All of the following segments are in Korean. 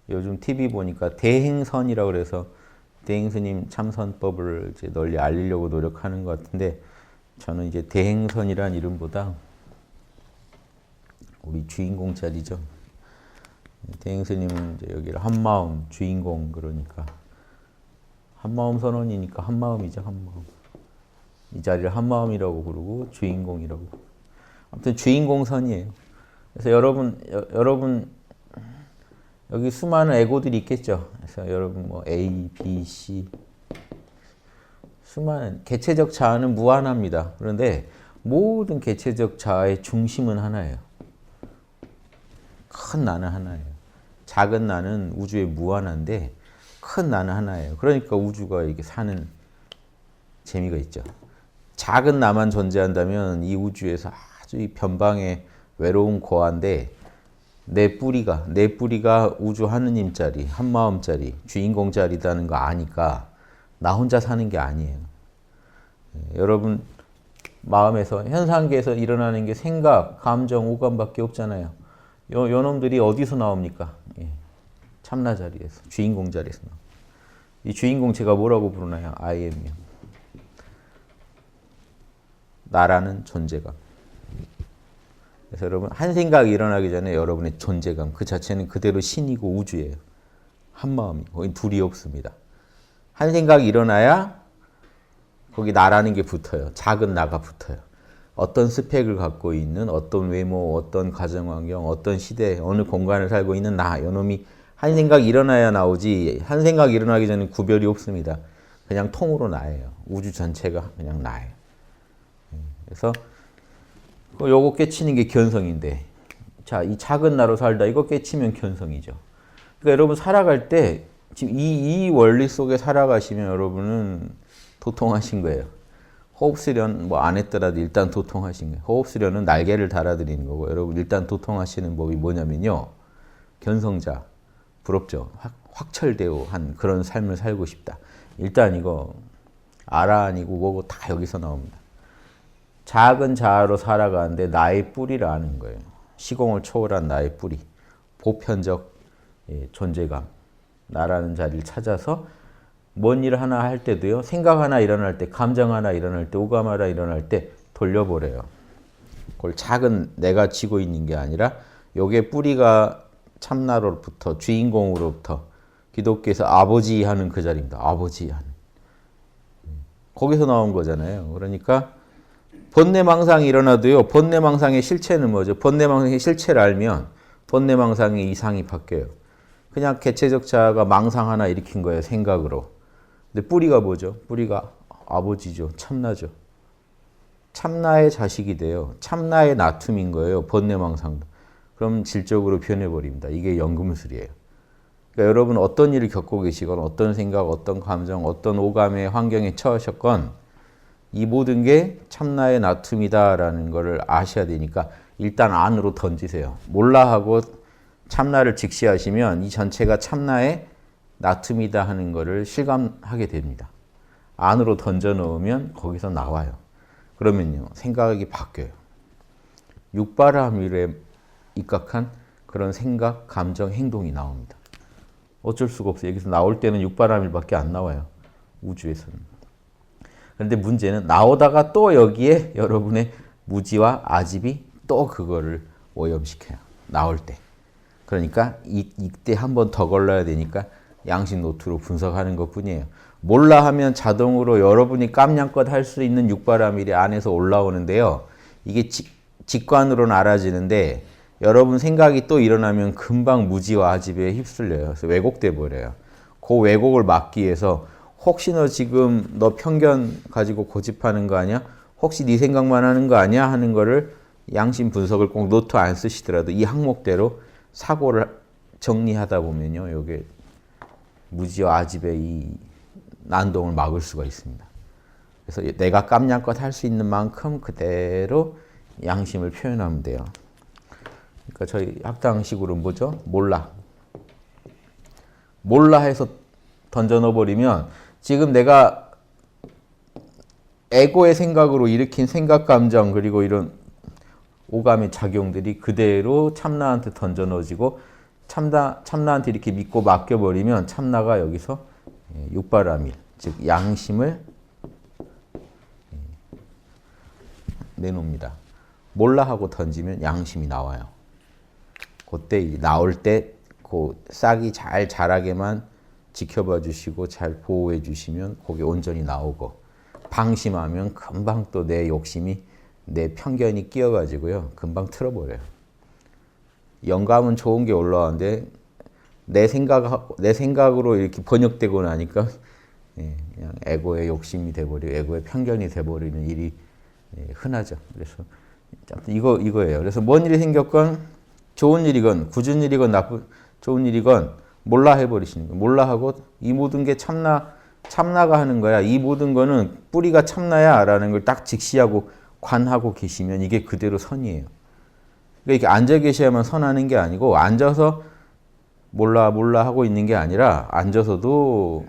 요즘 TV 보니까 대행선이라고 그래서 대행스님 참선법을 이제 널리 알리려고 노력하는 것 같은데 저는 이제 대행선이란 이름보다 우리 주인공 자리죠. 대행스님은 이제 여기를 한마음 주인공 그러니까 한마음 선언이니까 한마음이죠, 한마음. 이 자리를 한마음이라고 부르고 주인공이라고. 아무튼 주인공선이에요. 그래서 여러분 여기 수많은 에고들이 있겠죠. 그래서 여러분 뭐 A, B, C 수많은 개체적 자아는 무한합니다. 그런데 모든 개체적 자아의 중심은 하나예요. 큰 나는 하나예요. 작은 나는 우주에 무한한데 큰 나는 하나예요. 그러니까 우주가 이렇게 사는 재미가 있죠. 작은 나만 존재한다면 이 우주에서 아주 이 변방의 외로운 고아인데 내 뿌리가 우주 하느님 자리, 한마음 자리, 주인공 자리다는 거 아니까 나 혼자 사는 게 아니에요. 여러분 마음에서 현상계에서 일어나는 게 생각, 감정, 오감밖에 없잖아요. 요 놈들이 어디서 나옵니까? 참나 자리에서, 주인공 자리에서 나옵니다. 이 주인공 제가 뭐라고 부르나요? I am이요. 나라는 존재감. 그래서 여러분 한 생각이 일어나기 전에 여러분의 존재감 그 자체는 그대로 신이고 우주예요. 한 마음이고 거기 둘이 없습니다. 한 생각이 일어나야 거기 나라는 게 붙어요. 작은 나가 붙어요. 어떤 스펙을 갖고 있는 어떤 외모, 어떤 가정환경, 어떤 시대, 어느 공간을 살고 있는 나 이놈이 한 생각이 일어나야 나오지 한 생각이 일어나기 전에 구별이 없습니다. 그냥 통으로 나예요. 우주 전체가 그냥 나예요. 그래서 요거 깨치는 게 견성인데 자, 이 작은 나로 살다 이거 깨치면 견성이죠. 그러니까 여러분 살아갈 때 지금 이 원리 속에 살아가시면 여러분은 도통하신 거예요. 호흡 수련 뭐 안 했더라도 일단 도통하신 거예요. 호흡 수련은 날개를 달아드리는 거고 여러분 일단 도통하시는 법이 뭐냐면요. 견성자 부럽죠. 확철대오 한 그런 삶을 살고 싶다. 일단 이거 아라 아니고 뭐고 다 여기서 나옵니다. 작은 자아로 살아가는데 나의 뿌리를 아는 거예요. 시공을 초월한 나의 뿌리. 보편적 존재감. 나라는 자리를 찾아서 뭔 일 하나 할 때도요. 생각 하나 일어날 때, 감정 하나 일어날 때, 오감 하나 일어날 때 돌려버려요. 그걸 작은 내가 쥐고 있는 게 아니라 요게 뿌리가 참나로부터 주인공으로부터 기독교에서 아버지 하는 그 자리입니다. 아버지 하는. 거기서 나온 거잖아요. 그러니까 번뇌망상이 일어나도요. 번뇌망상의 실체는 뭐죠? 번뇌망상의 실체를 알면 번뇌망상의 이상이 바뀌어요. 그냥 개체적 자아가 망상 하나 일으킨 거예요. 생각으로. 근데 뿌리가 뭐죠? 뿌리가 아버지죠. 참나죠. 참나의 자식이 돼요. 참나의 나툼인 거예요. 번뇌망상도. 그럼 질적으로 변해버립니다. 이게 연금술이에요. 그러니까 여러분 어떤 일을 겪고 계시건 어떤 생각, 어떤 감정, 어떤 오감의 환경에 처하셨건 이 모든 게 참나의 나툼이다라는 것을 아셔야 되니까 일단 안으로 던지세요. 몰라 하고 참나를 직시하시면 이 전체가 참나의 나툼이다 하는 것을 실감하게 됩니다. 안으로 던져 넣으면 거기서 나와요. 그러면요. 생각이 바뀌어요. 육바라밀에 입각한 그런 생각, 감정, 행동이 나옵니다. 어쩔 수가 없어요. 여기서 나올 때는 육바라밀밖에 안 나와요. 우주에서는. 그런데 문제는 나오다가 또 여기에 여러분의 무지와 아집이 또 그거를 오염시켜요. 나올 때. 그러니까 이때 한 번 더 걸러야 되니까 양심 노트로 분석하는 것뿐이에요. 몰라 하면 자동으로 여러분이 깜냥껏 할 수 있는 육바라밀이 안에서 올라오는데요. 이게 직관으로는 알아지는데 여러분 생각이 또 일어나면 금방 무지와 아집에 휩쓸려요. 그래서 왜곡돼 버려요. 그 왜곡을 막기 위해서 혹시 너 지금 너 편견 가지고 고집하는 거 아니야? 혹시 네 생각만 하는 거 아니야? 하는 거를 양심 분석을 꼭 노트 안 쓰시더라도 이 항목대로 사고를 정리하다 보면요. 요게 무지와 아집의 이 난동을 막을 수가 있습니다. 그래서 내가 깜냥껏 할 수 있는 만큼 그대로 양심을 표현하면 돼요. 그러니까 저희 학당식으로 뭐죠? 몰라. 몰라 해서 던져 넣어버리면 지금 내가 에고의 생각으로 일으킨 생각, 감정 그리고 이런 오감의 작용들이 그대로 참나한테 던져 넣어지고 참나한테 이렇게 믿고 맡겨버리면 참나가 여기서 육바라밀, 즉 양심을 내놓습니다. 몰라 하고 던지면 양심이 나와요. 그때 나올 때 그 싹이 잘 자라게만 지켜봐 주시고 잘 보호해 주시면 그게 온전히 나오고, 방심하면 금방 또 내 욕심이, 내 편견이 끼어가지고요, 금방 틀어버려요. 영감은 좋은 게 올라오는데 내 생각으로 이렇게 번역되고 나니까 그냥 에고의 욕심이 돼버리고 에고의 편견이 돼버리는 일이 흔하죠. 그래서 이거예요. 그래서 뭔 일이 생겼건, 좋은 일이건 굳은 일이건 좋은 일이건 몰라 해버리시는 거예요. 몰라 하고 이 모든 게 참나가 하는 거야. 이 모든 거는 뿌리가 참나야 라는 걸 딱 직시하고 관하고 계시면 이게 그대로 선이에요. 그러니까 이렇게 앉아 계셔야만 선하는 게 아니고, 앉아서 몰라 하고 있는 게 아니라 앉아서도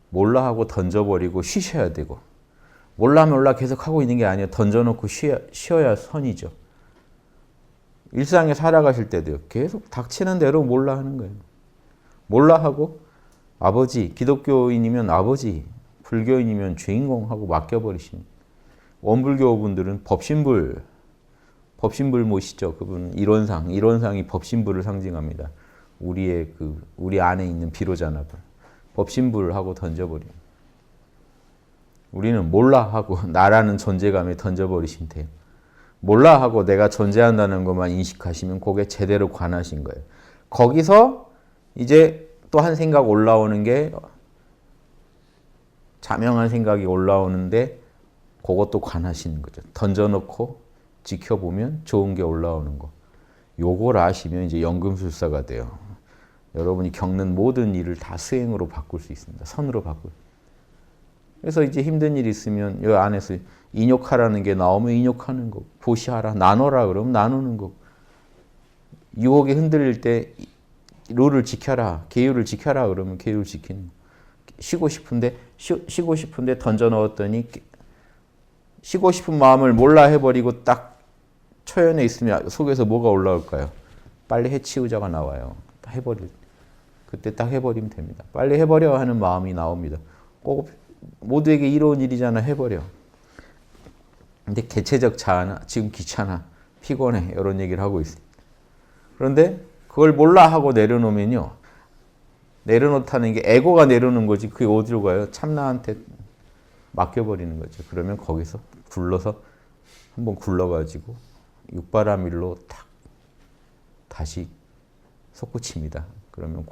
몰라 하고 던져버리고 쉬셔야 되고, 몰라 계속 하고 있는 게 아니라 던져놓고 쉬어야 선이죠. 일상에 살아가실 때도요, 계속 닥치는 대로 몰라 하는 거예요. 몰라 하고 아버지, 기독교인이면 아버지, 불교인이면 주인공하고 맡겨버리시는. 원불교 분들은 법신불 모시죠. 그분은 이론상이 법신불을 상징합니다. 우리 안에 있는 비로자나불, 법신불하고 던져버려요. 우리는 몰라 하고 나라는 존재감에 던져버리시면 돼요. 몰라 하고 내가 존재한다는 것만 인식하시면 그게 제대로 관하신 거예요. 거기서 이제 또 한 생각 올라오는 게, 자명한 생각이 올라오는데 그것도 관하시는 거죠. 던져놓고 지켜보면 좋은 게 올라오는 거. 요걸 아시면 이제 연금술사가 돼요. 여러분이 겪는 모든 일을 다 수행으로 바꿀 수 있습니다. 선으로 바꿀. 그래서 이제 힘든 일이 있으면 이 안에서 인욕하라는 게 나오면 인욕하는 거, 보시하라, 나눠라 그러면 나누는 거. 유혹에 흔들릴 때 룰을 지켜라, 계율을 지켜라 그러면 계율 지키는 거. 쉬고 싶은데 던져 넣었더니 쉬고 싶은 마음을 몰라 해버리고 딱 초연해 있으면 속에서 뭐가 올라올까요? 빨리 해치우자가 나와요. 그때 딱 해버리면 됩니다. 빨리 해버려 하는 마음이 나옵니다. 꼭 모두에게 이로운 일이잖아, 해버려. 근데 개체적 자아나 지금 귀찮아, 피곤해 이런 얘기를 하고 있습니다. 그런데 그걸 몰라 하고 내려놓으면요, 내려놓다는 게 에고가 내려놓는 거지 그게 어디로 가요? 참나한테 맡겨버리는 거죠. 그러면 거기서 한번 굴러가지고 육바라밀로 탁 다시 솟구칩니다. 그러면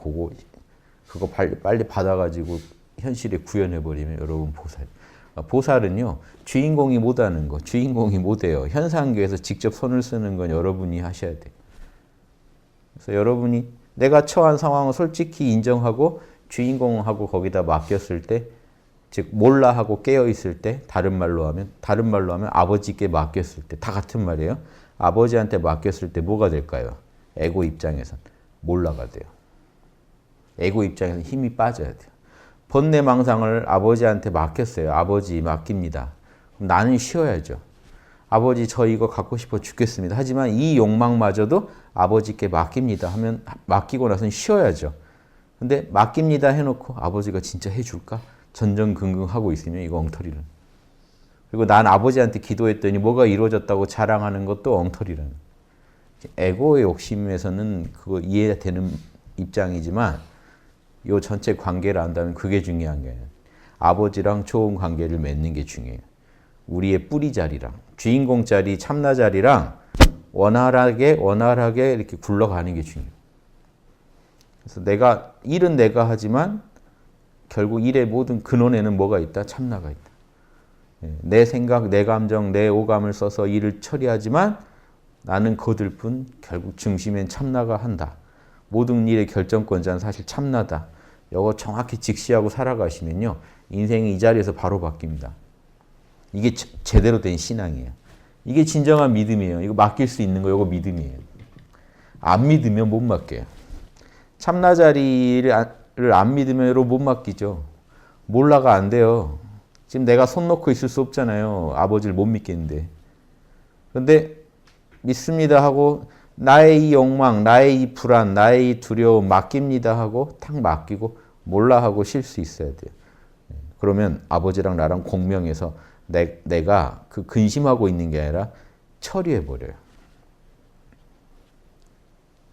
그거 빨리 받아가지고 현실에 구현해버리면 여러분 보살은요, 주인공이 못하는 거, 주인공이 못해요. 현상계에서 직접 손을 쓰는 건 여러분이 하셔야 돼요. 그래서 여러분이 내가 처한 상황을 솔직히 인정하고 주인공하고 거기다 맡겼을 때, 즉 몰라 하고 깨어 있을 때, 다른 말로 하면 아버지께 맡겼을 때, 다 같은 말이에요. 아버지한테 맡겼을 때 뭐가 될까요? 에고 입장에선 몰라가 돼요. 에고 입장에서는 힘이 빠져야 돼요. 번뇌망상을 아버지한테 맡겼어요. 아버지 맡깁니다. 그럼 나는 쉬어야죠. 아버지 저 이거 갖고 싶어 죽겠습니다. 하지만 이 욕망마저도 아버지께 맡깁니다 하면, 맡기고 나서는 쉬어야죠. 근데 맡깁니다 해놓고 아버지가 진짜 해줄까? 전전긍긍하고 있으면 이거 엉터리는. 그리고 난 아버지한테 기도했더니 뭐가 이루어졌다고 자랑하는 것도 엉터리라는. 에고의 욕심에서는 그거 이해되는 입장이지만 이 전체 관계를 안다면 그게 중요한 거예요. 아버지랑 좋은 관계를 맺는 게 중요해요. 우리의 뿌리 자리랑 주인공 자리, 참나 자리랑 원활하게 이렇게 굴러가는 게 중요해요. 그래서 일은 내가 하지만 결국 일의 모든 근원에는 뭐가 있다? 참나가 있다. 내 생각, 내 감정, 내 오감을 써서 일을 처리하지만 나는 거들 뿐 결국 중심엔 참나가 한다. 모든 일의 결정권자는 사실 참나다. 이거 정확히 직시하고 살아가시면요, 인생이 이 자리에서 바로 바뀝니다. 이게 제대로 된 신앙이에요. 이게 진정한 믿음이에요. 이거 맡길 수 있는 거, 이거 믿음이에요. 안 믿으면 못 맡겨요. 참나 자리를 안 믿으면 못 맡기죠. 몰라가 안 돼요. 지금 내가 손 놓고 있을 수 없잖아요. 아버지를 못 믿겠는데. 그런데 믿습니다 하고 나의 이 욕망, 나의 이 불안, 나의 이 두려움 맡깁니다 하고 탁 맡기고 몰라 하고 쉴 수 있어야 돼요. 그러면 아버지랑 나랑 공명해서 내가 그 근심하고 있는 게 아니라 처리해버려요.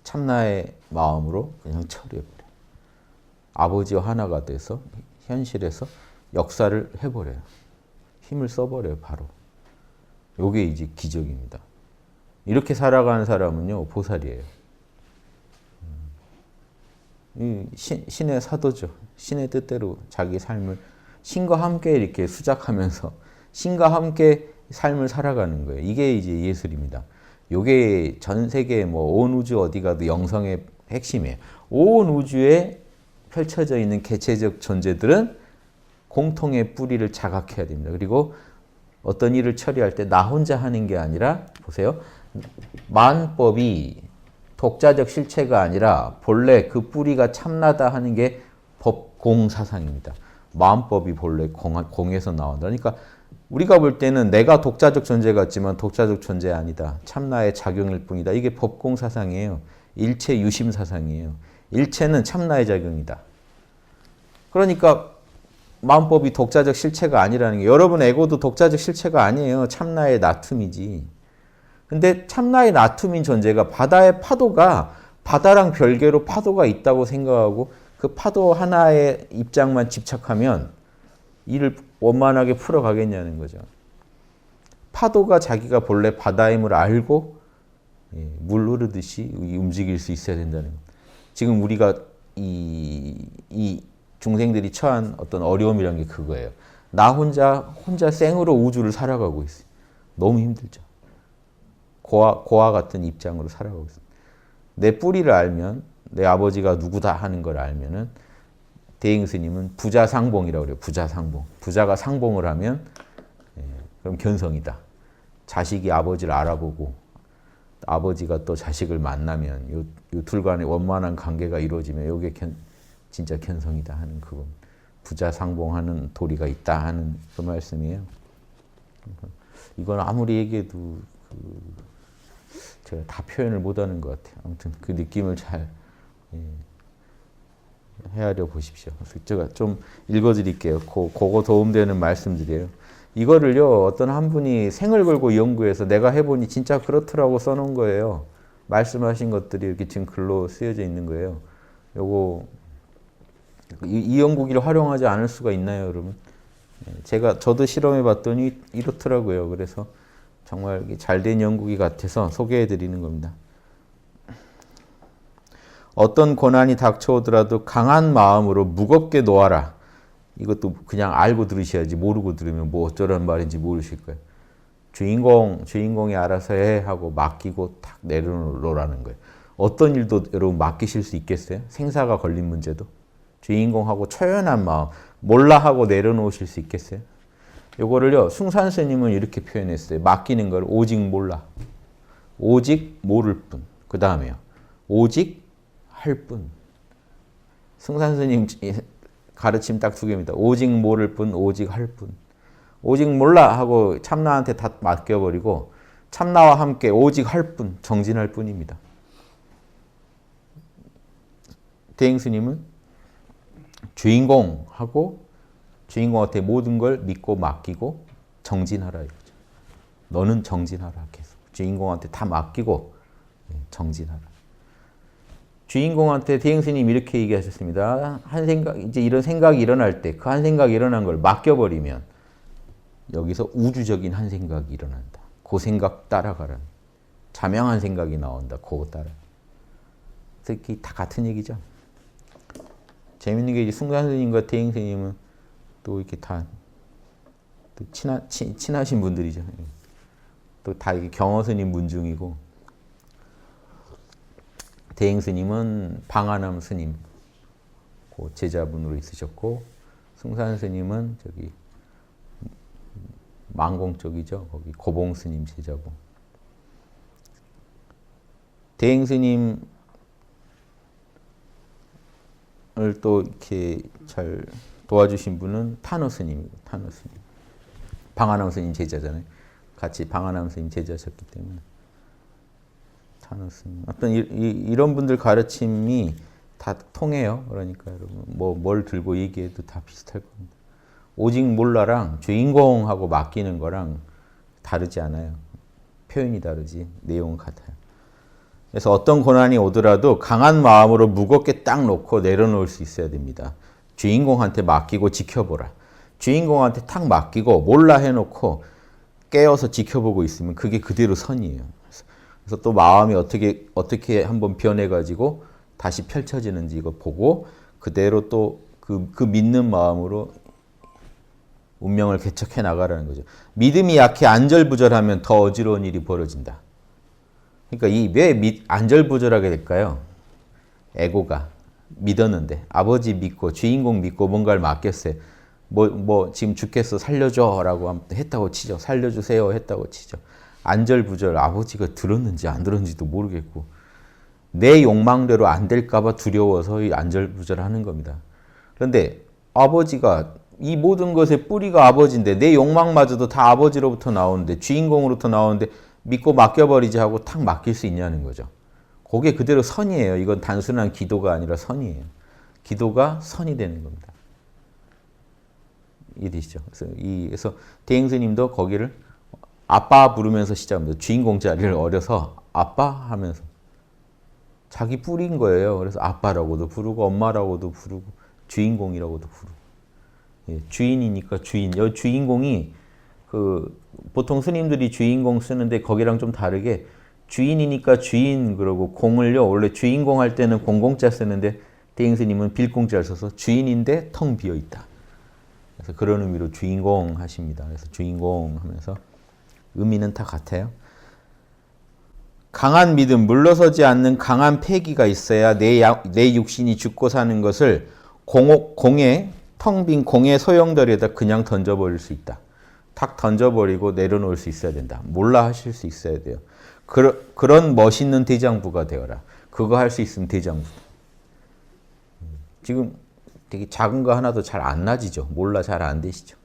참나의 마음으로 그냥 처리해버려요. 아버지와 하나가 돼서 현실에서 역사를 해버려요. 힘을 써버려요, 바로. 요게 이제 기적입니다. 이렇게 살아가는 사람은요, 보살이에요. 신의 사도죠. 신의 뜻대로 자기 삶을 신과 함께 이렇게 수작하면서 신과 함께 삶을 살아가는 거예요. 이게 이제 예술입니다. 요게 전 세계 온 우주 어디 가도 영성의 핵심이에요. 온 우주에 펼쳐져 있는 개체적 존재들은 공통의 뿌리를 자각해야 됩니다. 그리고 어떤 일을 처리할 때 나 혼자 하는 게 아니라 보세요. 만법이 독자적 실체가 아니라 본래 그 뿌리가 참나다 하는 게 법공사상입니다. 마음법이 본래 공에서 나온다. 그러니까 우리가 볼 때는 내가 독자적 존재 같지만 독자적 존재 아니다. 참나의 작용일 뿐이다. 이게 법공사상이에요. 일체 유심사상이에요. 일체는 참나의 작용이다. 그러니까 마음법이 독자적 실체가 아니라는 게 여러분 에고도 독자적 실체가 아니에요. 참나의 나툼이지. 근데 참나의 나툼인 존재가 바다의 파도가 바다랑 별개로 파도가 있다고 생각하고 그 파도 하나의 입장만 집착하면 일을 원만하게 풀어가겠냐는 거죠. 파도가 자기가 본래 바다임을 알고 물 흐르듯이 움직일 수 있어야 된다는 것. 지금 우리가 이 중생들이 처한 어떤 어려움이란 게 그거예요. 나 혼자 생으로 우주를 살아가고 있어요. 너무 힘들죠. 고아 같은 입장으로 살아가고 있어요. 내 뿌리를 알면 내 아버지가 누구다 하는 걸 알면은 대잉 스님은 부자상봉이라고 그래요. 부자상봉. 부자가 상봉을 하면 그럼 견성이다. 자식이 아버지를 알아보고 아버지가 또 자식을 만나면 요 둘 간의 원만한 관계가 이루어지면 이게 진짜 견성이다 하는 그거. 부자상봉하는 도리가 있다 하는 그 말씀이에요. 이건 아무리 얘기해도 제가 다 표현을 못하는 것 같아요. 아무튼 그 느낌을 잘 헤아려 보십시오. 제가 좀 읽어드릴게요. 그거 도움되는 말씀들이에요. 이거를요, 어떤 한 분이 생을 걸고 연구해서 내가 해보니 진짜 그렇더라고 써놓은 거예요. 말씀하신 것들이 이렇게 지금 글로 쓰여져 있는 거예요. 요거, 이 연구기를 활용하지 않을 수가 있나요, 여러분? 저도 실험해 봤더니 이렇더라고요. 그래서 정말 잘된 연구기 같아서 소개해 드리는 겁니다. 어떤 고난이 닥쳐오더라도 강한 마음으로 무겁게 놓아라. 이것도 그냥 알고 들으셔야지 모르고 들으면 뭐 어쩌라는 말인지 모르실 거예요. 주인공이 알아서 해 하고 맡기고 탁 내려놓으라는 거예요. 어떤 일도 여러분 맡기실 수 있겠어요? 생사가 걸린 문제도. 주인공하고 초연한 마음, 몰라 하고 내려놓으실 수 있겠어요? 요거를요, 숭산 스님은 이렇게 표현했어요. 맡기는 걸 오직 몰라. 오직 모를 뿐. 그 다음에요. 오직 할 뿐. 숭산 스님 가르침 딱 두 개입니다. 오직 모를 뿐, 오직 할 뿐. 오직 몰라 하고 참나한테 다 맡겨버리고 참나와 함께 오직 할 뿐, 정진할 뿐입니다. 대잉 스님은 주인공하고 주인공한테 모든 걸 믿고 맡기고 정진하라 이거죠. 너는 정진하라 계속. 주인공한테 다 맡기고 정진하라. 주인공한테 대잉 스님 이렇게 얘기하셨습니다. 이제 이런 생각이 일어날 때 그 한 생각이 일어난 걸 맡겨버리면 여기서 우주적인 한 생각이 일어난다. 그 생각 따라가라. 자명한 생각이 나온다. 그거 따라. 그래서 이게 다 같은 얘기죠. 재밌는 게 이제 숭산 스님과 대잉 스님은 또 이렇게 다 또 친하신 분들이죠. 또 다 이게 경허 스님 문중이고 대잉 스님은 방아남 스님 그 제자분으로 있으셨고 숭산 스님은 저기 망공 쪽이죠. 거기 고봉 스님 제자분. 대잉 스님을 또 이렇게 잘 도와주신 분은 타노 스님이고 타노 스님. 방아남 스님 제자잖아요. 같이 방아남 스님 제자셨기 때문에. 다 넣습니다. 어떤 이런 분들 가르침이 다 통해요. 그러니까 여러분 뭘 들고 얘기해도 다 비슷할 겁니다. 오직 몰라랑 주인공하고 맡기는 거랑 다르지 않아요. 표현이 다르지 내용은 같아요. 그래서 어떤 고난이 오더라도 강한 마음으로 무겁게 딱 놓고 내려놓을 수 있어야 됩니다. 주인공한테 맡기고 지켜보라. 주인공한테 탁 맡기고 몰라 해놓고 깨어서 지켜보고 있으면 그게 그대로 선이에요. 그래서 또 마음이 어떻게 한번 변해가지고 다시 펼쳐지는지 이거 보고 그대로 또 그 믿는 마음으로 운명을 개척해 나가라는 거죠. 믿음이 약해 안절부절하면 더 어지러운 일이 벌어진다. 그러니까 왜 안절부절하게 될까요? 에고가 믿었는데 아버지 믿고 주인공 믿고 뭔가를 맡겼어요. 지금 죽겠어 살려줘라고 했다고 치죠. 살려주세요 했다고 치죠. 안절부절 아버지가 들었는지 안 들었는지도 모르겠고 내 욕망대로 안 될까봐 두려워서 이 안절부절하는 겁니다. 그런데 아버지가 이 모든 것의 뿌리가 아버지인데 내 욕망마저도 다 아버지로부터 나오는데 주인공으로부터 나오는데 믿고 맡겨버리지 하고 탁 맡길 수 있냐는 거죠. 그게 그대로 선이에요. 이건 단순한 기도가 아니라 선이에요. 기도가 선이 되는 겁니다. 이해되시죠? 그래서 대행스님도 거기를 아빠 부르면서 시작합니다. 주인공 자리를 어려서 아빠 하면서 자기 뿌린 거예요. 그래서 아빠라고도 부르고 엄마라고도 부르고 주인공이라고도 부르고 주인이니까 주인. 여 주인공이 보통 스님들이 주인공 쓰는데 거기랑 좀 다르게 주인이니까 주인 그러고 공을요 원래 주인공 할 때는 공공자 쓰는데 대행스님은 빌공자를 써서 주인인데 텅 비어 있다. 그래서 그런 의미로 주인공 하십니다. 그래서 주인공 하면서 의미는 다 같아요. 강한 믿음, 물러서지 않는 강한 패기가 있어야 내 육신이 죽고 사는 것을 텅 빈 공의 소용돌이에다 그냥 던져버릴 수 있다. 탁 던져버리고 내려놓을 수 있어야 된다. 몰라 하실 수 있어야 돼요. 그런 멋있는 대장부가 되어라. 그거 할 수 있으면 대장부다. 지금 되게 작은 거 하나도 잘 안 나지죠. 몰라 잘 안 되시죠.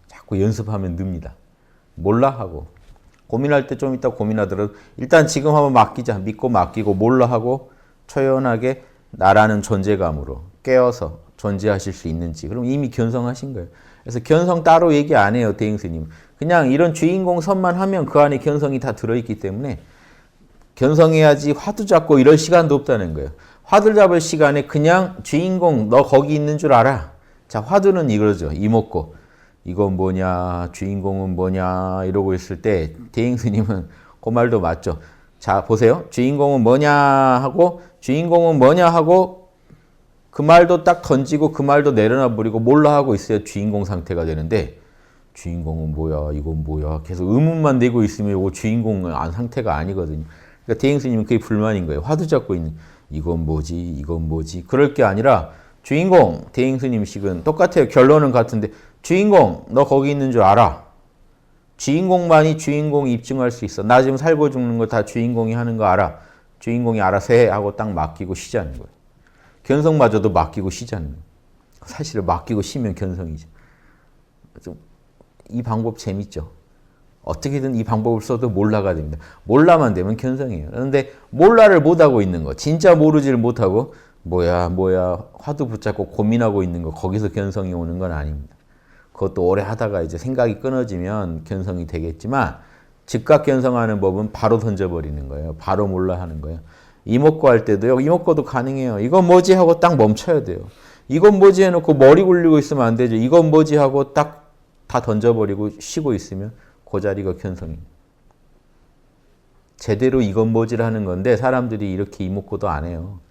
자꾸 연습하면 늡니다. 몰라 하고 고민할 때 좀 이따 고민하더라도 일단 지금 한번 맡기자. 믿고 맡기고 몰라 하고 초연하게 나라는 존재감으로 깨어서 존재하실 수 있는지 그럼 이미 견성하신 거예요. 그래서 견성 따로 얘기 안 해요. 대행스님. 그냥 이런 주인공 선만 하면 그 안에 견성이 다 들어있기 때문에 견성해야지 화두 잡고 이럴 시간도 없다는 거예요. 화두 잡을 시간에 그냥 주인공 너 거기 있는 줄 알아. 자 화두는 이거죠. 이먹고 이건 뭐냐 주인공은 뭐냐 이러고 있을 때 대행스님은 그 말도 맞죠. 자 보세요. 주인공은 뭐냐 하고 주인공은 뭐냐 하고 그 말도 딱 던지고 그 말도 내려놔 버리고 몰라 하고 있어야 주인공 상태가 되는데 주인공은 뭐야 이건 뭐야 계속 의문만 내고 있으면 이거 주인공 상태가 아니거든요. 그러니까 대행스님은 그게 불만인 거예요. 화두 잡고 있는 이건 뭐지 이건 뭐지 그럴 게 아니라 주인공 대행스님식은 똑같아요. 결론은 같은데 주인공 너 거기 있는 줄 알아. 주인공만이 주인공이 입증할 수 있어. 나 지금 살고 죽는 거 다 주인공이 하는 거 알아. 주인공이 알아서 해 하고 딱 맡기고 쉬자는 거예요. 견성마저도 맡기고 쉬자는 거예요. 사실은 맡기고 쉬면 견성이죠. 이 방법 재밌죠. 어떻게든 이 방법을 써도 몰라가 됩니다. 몰라만 되면 견성이에요. 그런데 몰라를 못하고 있는 거 진짜 모르지를 못하고 뭐야 화두 붙잡고 고민하고 있는 거 거기서 견성이 오는 건 아닙니다. 그것도 오래 하다가 이제 생각이 끊어지면 견성이 되겠지만 즉각 견성하는 법은 바로 던져버리는 거예요. 바로 몰라 하는 거예요. 이목구 할 때도요. 이목구도 가능해요. 이건 뭐지 하고 딱 멈춰야 돼요. 이건 뭐지 해놓고 머리 굴리고 있으면 안 되죠. 이건 뭐지 하고 딱 다 던져버리고 쉬고 있으면 그 자리가 견성입니다. 제대로 이건 뭐지를 하는 건데 사람들이 이렇게 이목구도 안 해요.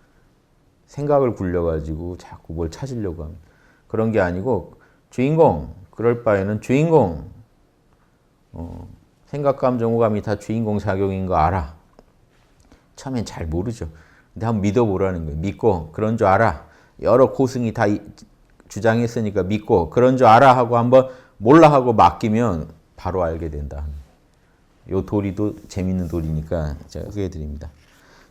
생각을 굴려가지고 자꾸 뭘 찾으려고 합니다. 그런 게 아니고 주인공 그럴 바에는 주인공 생각, 감정, 오감이 다 주인공 작용인 거 알아. 처음엔 잘 모르죠. 근데 한번 믿어보라는 거예요. 믿고 그런 줄 알아. 여러 고승이 다 주장했으니까 믿고 그런 줄 알아 하고 한번 몰라 하고 맡기면 바로 알게 된다. 요 도리도 재밌는 도리니까 제가 소개해드립니다.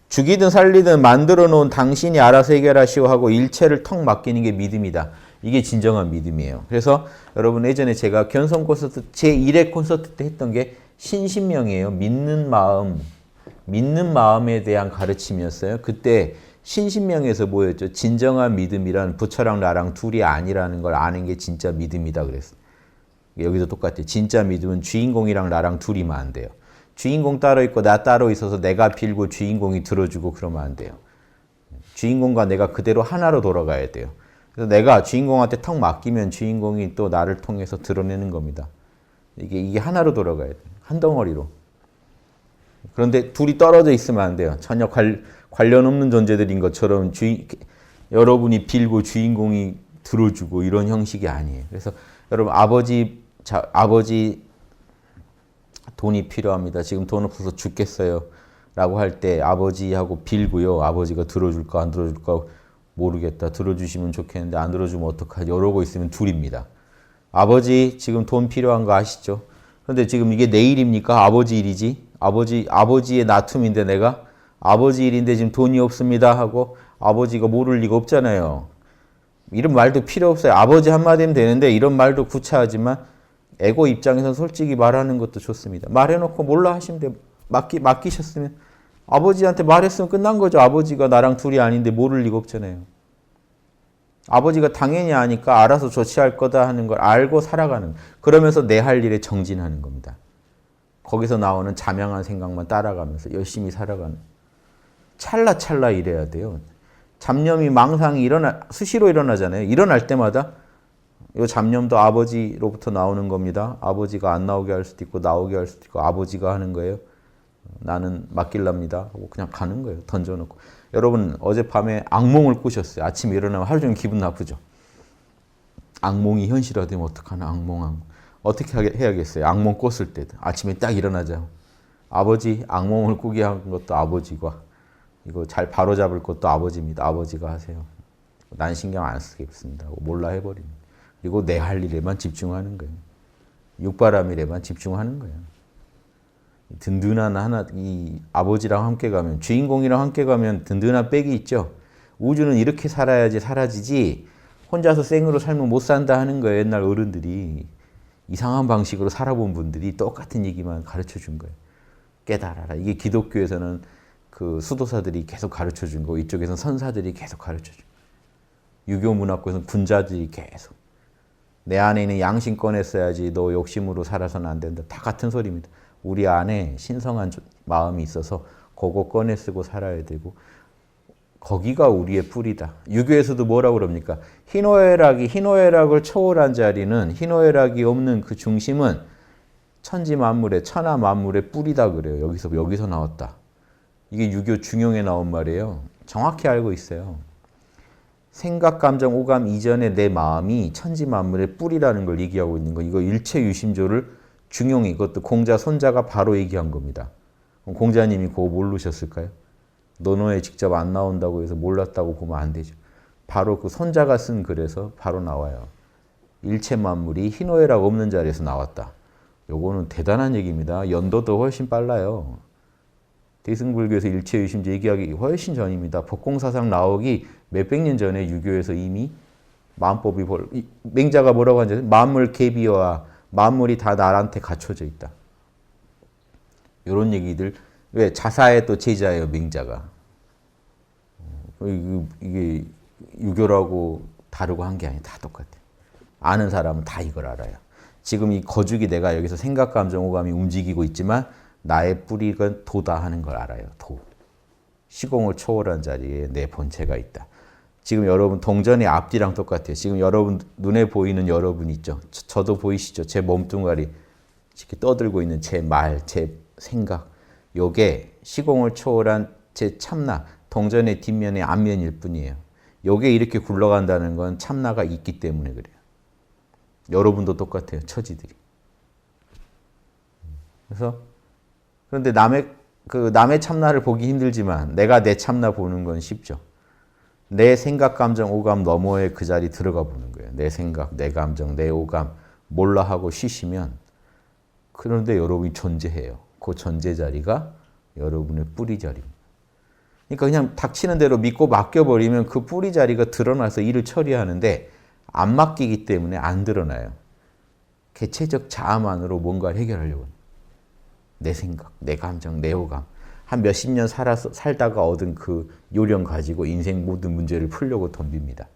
죽이든 살리든 만들어 놓은 당신이 알아서 해결하시오 하고 일체를 턱 맡기는 게 믿음이다. 이게 진정한 믿음이에요. 그래서 여러분 예전에 제가 견성 콘서트 제1회 콘서트 때 했던 게 신신명이에요. 믿는 마음. 믿는 마음에 대한 가르침이었어요. 그때 신신명에서 뭐였죠? 진정한 믿음이란 부처랑 나랑 둘이 아니라는 걸 아는 게 진짜 믿음이다 그랬어요. 여기도 똑같아요. 진짜 믿음은 주인공이랑 나랑 둘이면 안 돼요. 주인공 따로 있고 나 따로 있어서 내가 빌고 주인공이 들어주고 그러면 안 돼요. 주인공과 내가 그대로 하나로 돌아가야 돼요. 그래서 내가 주인공한테 턱 맡기면 주인공이 또 나를 통해서 드러내는 겁니다. 이게 하나로 돌아가야 돼요. 한 덩어리로. 그런데 둘이 떨어져 있으면 안 돼요. 전혀 관련 없는 존재들인 것처럼 여러분이 빌고 주인공이 들어주고 이런 형식이 아니에요. 그래서 여러분 아버지 돈이 필요합니다. 지금 돈 없어서 죽겠어요. 라고 할 때 아버지하고 빌고요. 아버지가 들어줄까 안 들어줄까 모르겠다. 들어주시면 좋겠는데 안 들어주면 어떡하지? 이러고 있으면 둘입니다. 아버지 지금 돈 필요한 거 아시죠? 그런데 지금 이게 내 일입니까? 아버지 일이지? 아버지의 나툼인데 내가 아버지 일인데 지금 돈이 없습니다 하고 아버지가 모를 리가 없잖아요. 이런 말도 필요 없어요. 아버지 한마디면 되는데 이런 말도 구차하지만 에고 입장에서 솔직히 말하는 것도 좋습니다. 말해놓고 몰라 하시면 돼요. 맡기셨으면 아버지한테 말했으면 끝난 거죠. 아버지가 나랑 둘이 아닌데 모를 리가 없잖아요. 아버지가 당연히 아니까 알아서 조치할 거다 하는 걸 알고 살아가는, 그러면서 내 할 일에 정진하는 겁니다. 거기서 나오는 자명한 생각만 따라가면서 열심히 살아가는. 찰나찰나 이래야 돼요. 잡념이 망상이 수시로 일어나잖아요. 일어날 때마다 이 잡념도 아버지로부터 나오는 겁니다. 아버지가 안 나오게 할 수도 있고 나오게 할 수도 있고 아버지가 하는 거예요. 나는 맡길랍니다 하고 그냥 가는 거예요. 던져놓고. 여러분 어젯밤에 악몽을 꾸셨어요. 아침에 일어나면 하루 종일 기분 나쁘죠. 악몽이 현실화되면 어떡하나. 악몽. 어떻게 해야겠어요. 악몽 꿨을 때 아침에 딱 일어나자. 아버지 악몽을 꾸게 한 것도 아버지가, 이거 잘 바로잡을 것도 아버지입니다. 아버지가 하세요. 난 신경 안 쓰겠습니다 하고 몰라 해버립니다. 그리고 내 할 일에만 집중하는 거예요. 육바람 일에만 집중하는 거예요. 든든한 이 아버지랑 함께 가면, 주인공이랑 함께 가면 든든한 백이 있죠. 우주는 이렇게 살아야지 사라지지 혼자서 생으로 살면 못 산다 하는 거예요. 옛날 어른들이. 이상한 방식으로 살아본 분들이 똑같은 얘기만 가르쳐 준 거예요. 깨달아라. 이게 기독교에서는 그 수도사들이 계속 가르쳐 준 거고, 이쪽에서는 선사들이 계속 가르쳐 준 거예요. 유교 문화권에서는 군자들이 계속. 내 안에 있는 양심 꺼냈어야지 너 욕심으로 살아서는 안 된다. 다 같은 소리입니다. 우리 안에 신성한 마음이 있어서 그거 꺼내 쓰고 살아야 되고, 거기가 우리의 뿌리다. 유교에서도 뭐라고 그럽니까? 희노애락을 초월한 자리는, 희노애락이 없는 그 중심은 천지 만물의, 천하 만물의 뿌리다 그래요. 여기서 나왔다. 이게 유교 중용에 나온 말이에요. 정확히 알고 있어요. 생각, 감정, 오감 이전에 내 마음이 천지 만물의 뿌리라는 걸 얘기하고 있는 거. 이거 일체 유심조를 중용이, 이것도 공자, 손자가 바로 얘기한 겁니다. 그럼 공자님이 그거 모르셨을까요? 논어에 직접 안 나온다고 해서 몰랐다고 보면 안 되죠. 바로 그 손자가 쓴 글에서 바로 나와요. 일체 만물이 희노애락 없는 자리에서 나왔다. 요거는 대단한 얘기입니다. 연도도 훨씬 빨라요. 대승불교에서 일체유심조 얘기하기 훨씬 전입니다. 법공사상 나오기 몇백 년 전에 유교에서 이미 만법이 맹자가 뭐라고 하는지, 만물 계비와 만물이 다 나한테 갖춰져 있다. 이런 얘기들. 왜? 자사의 또 제자예요, 맹자가. 이게 유교라고 다르고 한 게 아니에요. 다 똑같아요. 아는 사람은 다 이걸 알아요. 지금 이 거죽이 내가 여기서 생각, 감정, 오감이 움직이고 있지만 나의 뿌리가 도다 하는 걸 알아요. 도. 시공을 초월한 자리에 내 본체가 있다. 지금 여러분 동전의 앞뒤랑 똑같아요. 지금 여러분 눈에 보이는 여러분 있죠. 저도 보이시죠? 제 몸뚱아리 이렇게 떠들고 있는 제 말, 제 생각. 요게 시공을 초월한 제 참나, 동전의 뒷면의 앞면일 뿐이에요. 요게 이렇게 굴러간다는 건 참나가 있기 때문에 그래요. 여러분도 똑같아요. 처지들이. 그런데 남의 참나를 보기 힘들지만 내가 내 참나 보는 건 쉽죠. 내 생각, 감정, 오감 너머에 그 자리 들어가 보는 거예요. 내 생각, 내 감정, 내 오감 몰라 하고 쉬시면, 그런데 여러분이 존재해요. 그 존재 자리가 여러분의 뿌리 자리입니다. 그러니까 그냥 닥치는 대로 믿고 맡겨버리면 그 뿌리 자리가 드러나서 일을 처리하는데, 안 맡기기 때문에 안 드러나요. 개체적 자아만으로 뭔가를 해결하려고. 내 생각, 내 감정, 내 오감. 한 몇십 년 살다가 얻은 그 요령 가지고 인생 모든 문제를 풀려고 덤빕니다.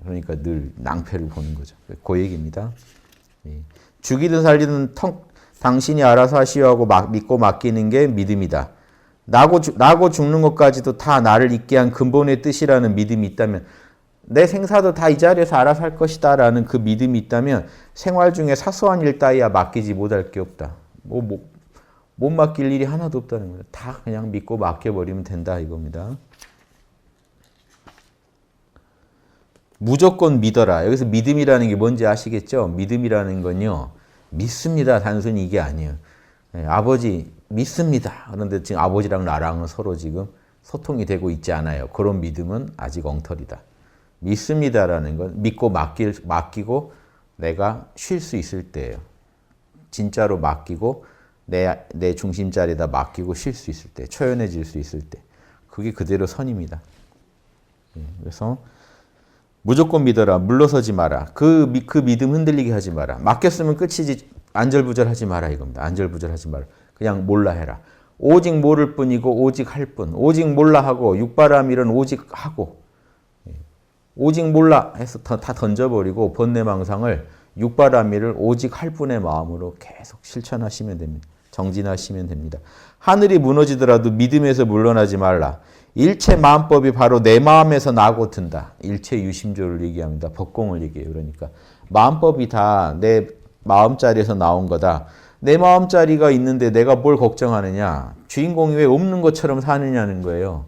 그러니까 늘 낭패를 보는 거죠. 그 얘기입니다. 죽이든 살리든 당신이 알아서 하시오 하고 믿고 맡기는 게 믿음이다. 나고 죽는 것까지도 다 나를 있게 한 근본의 뜻이라는 믿음이 있다면, 내 생사도 다 이 자리에서 알아서 할 것이다 라는 그 믿음이 있다면 생활 중에 사소한 일 따위야 맡기지 못할 게 없다. 못 맡길 일이 하나도 없다는 거예요. 다 그냥 믿고 맡겨버리면 된다 이겁니다. 무조건 믿어라. 여기서 믿음이라는 게 뭔지 아시겠죠? 믿음이라는 건요, 믿습니다. 단순히 이게 아니에요. 아버지 믿습니다. 그런데 지금 아버지랑 나랑은 서로 지금 소통이 되고 있지 않아요. 그런 믿음은 아직 엉터리다. 믿습니다라는 건 믿고 맡기고 내가 쉴 수 있을 때예요. 진짜로 맡기고 내 중심 자리에다 맡기고 쉴 수 있을 때, 초연해질 수 있을 때, 그게 그대로 선입니다. 그래서 무조건 믿어라. 물러서지 마라. 그 믿음 흔들리게 하지 마라. 맡겼으면 끝이지 안절부절하지 마라 이겁니다. 안절부절하지 마라. 그냥 몰라 해라. 오직 모를 뿐이고 오직 할 뿐. 오직 몰라 하고 육바람 일은 오직 하고. 오직 몰라 해서 다 던져버리고 번뇌망상을 육바람 일을 오직 할 뿐의 마음으로 계속 실천하시면 됩니다. 정진하시면 됩니다. 하늘이 무너지더라도 믿음에서 물러나지 말라. 일체 마음법이 바로 내 마음에서 나고 든다. 일체 유심조를 얘기합니다. 법공을 얘기해요. 그러니까 마음법이 다 내 마음자리에서 나온 거다. 내 마음자리가 있는데 내가 뭘 걱정하느냐. 주인공이 왜 없는 것처럼 사느냐는 거예요.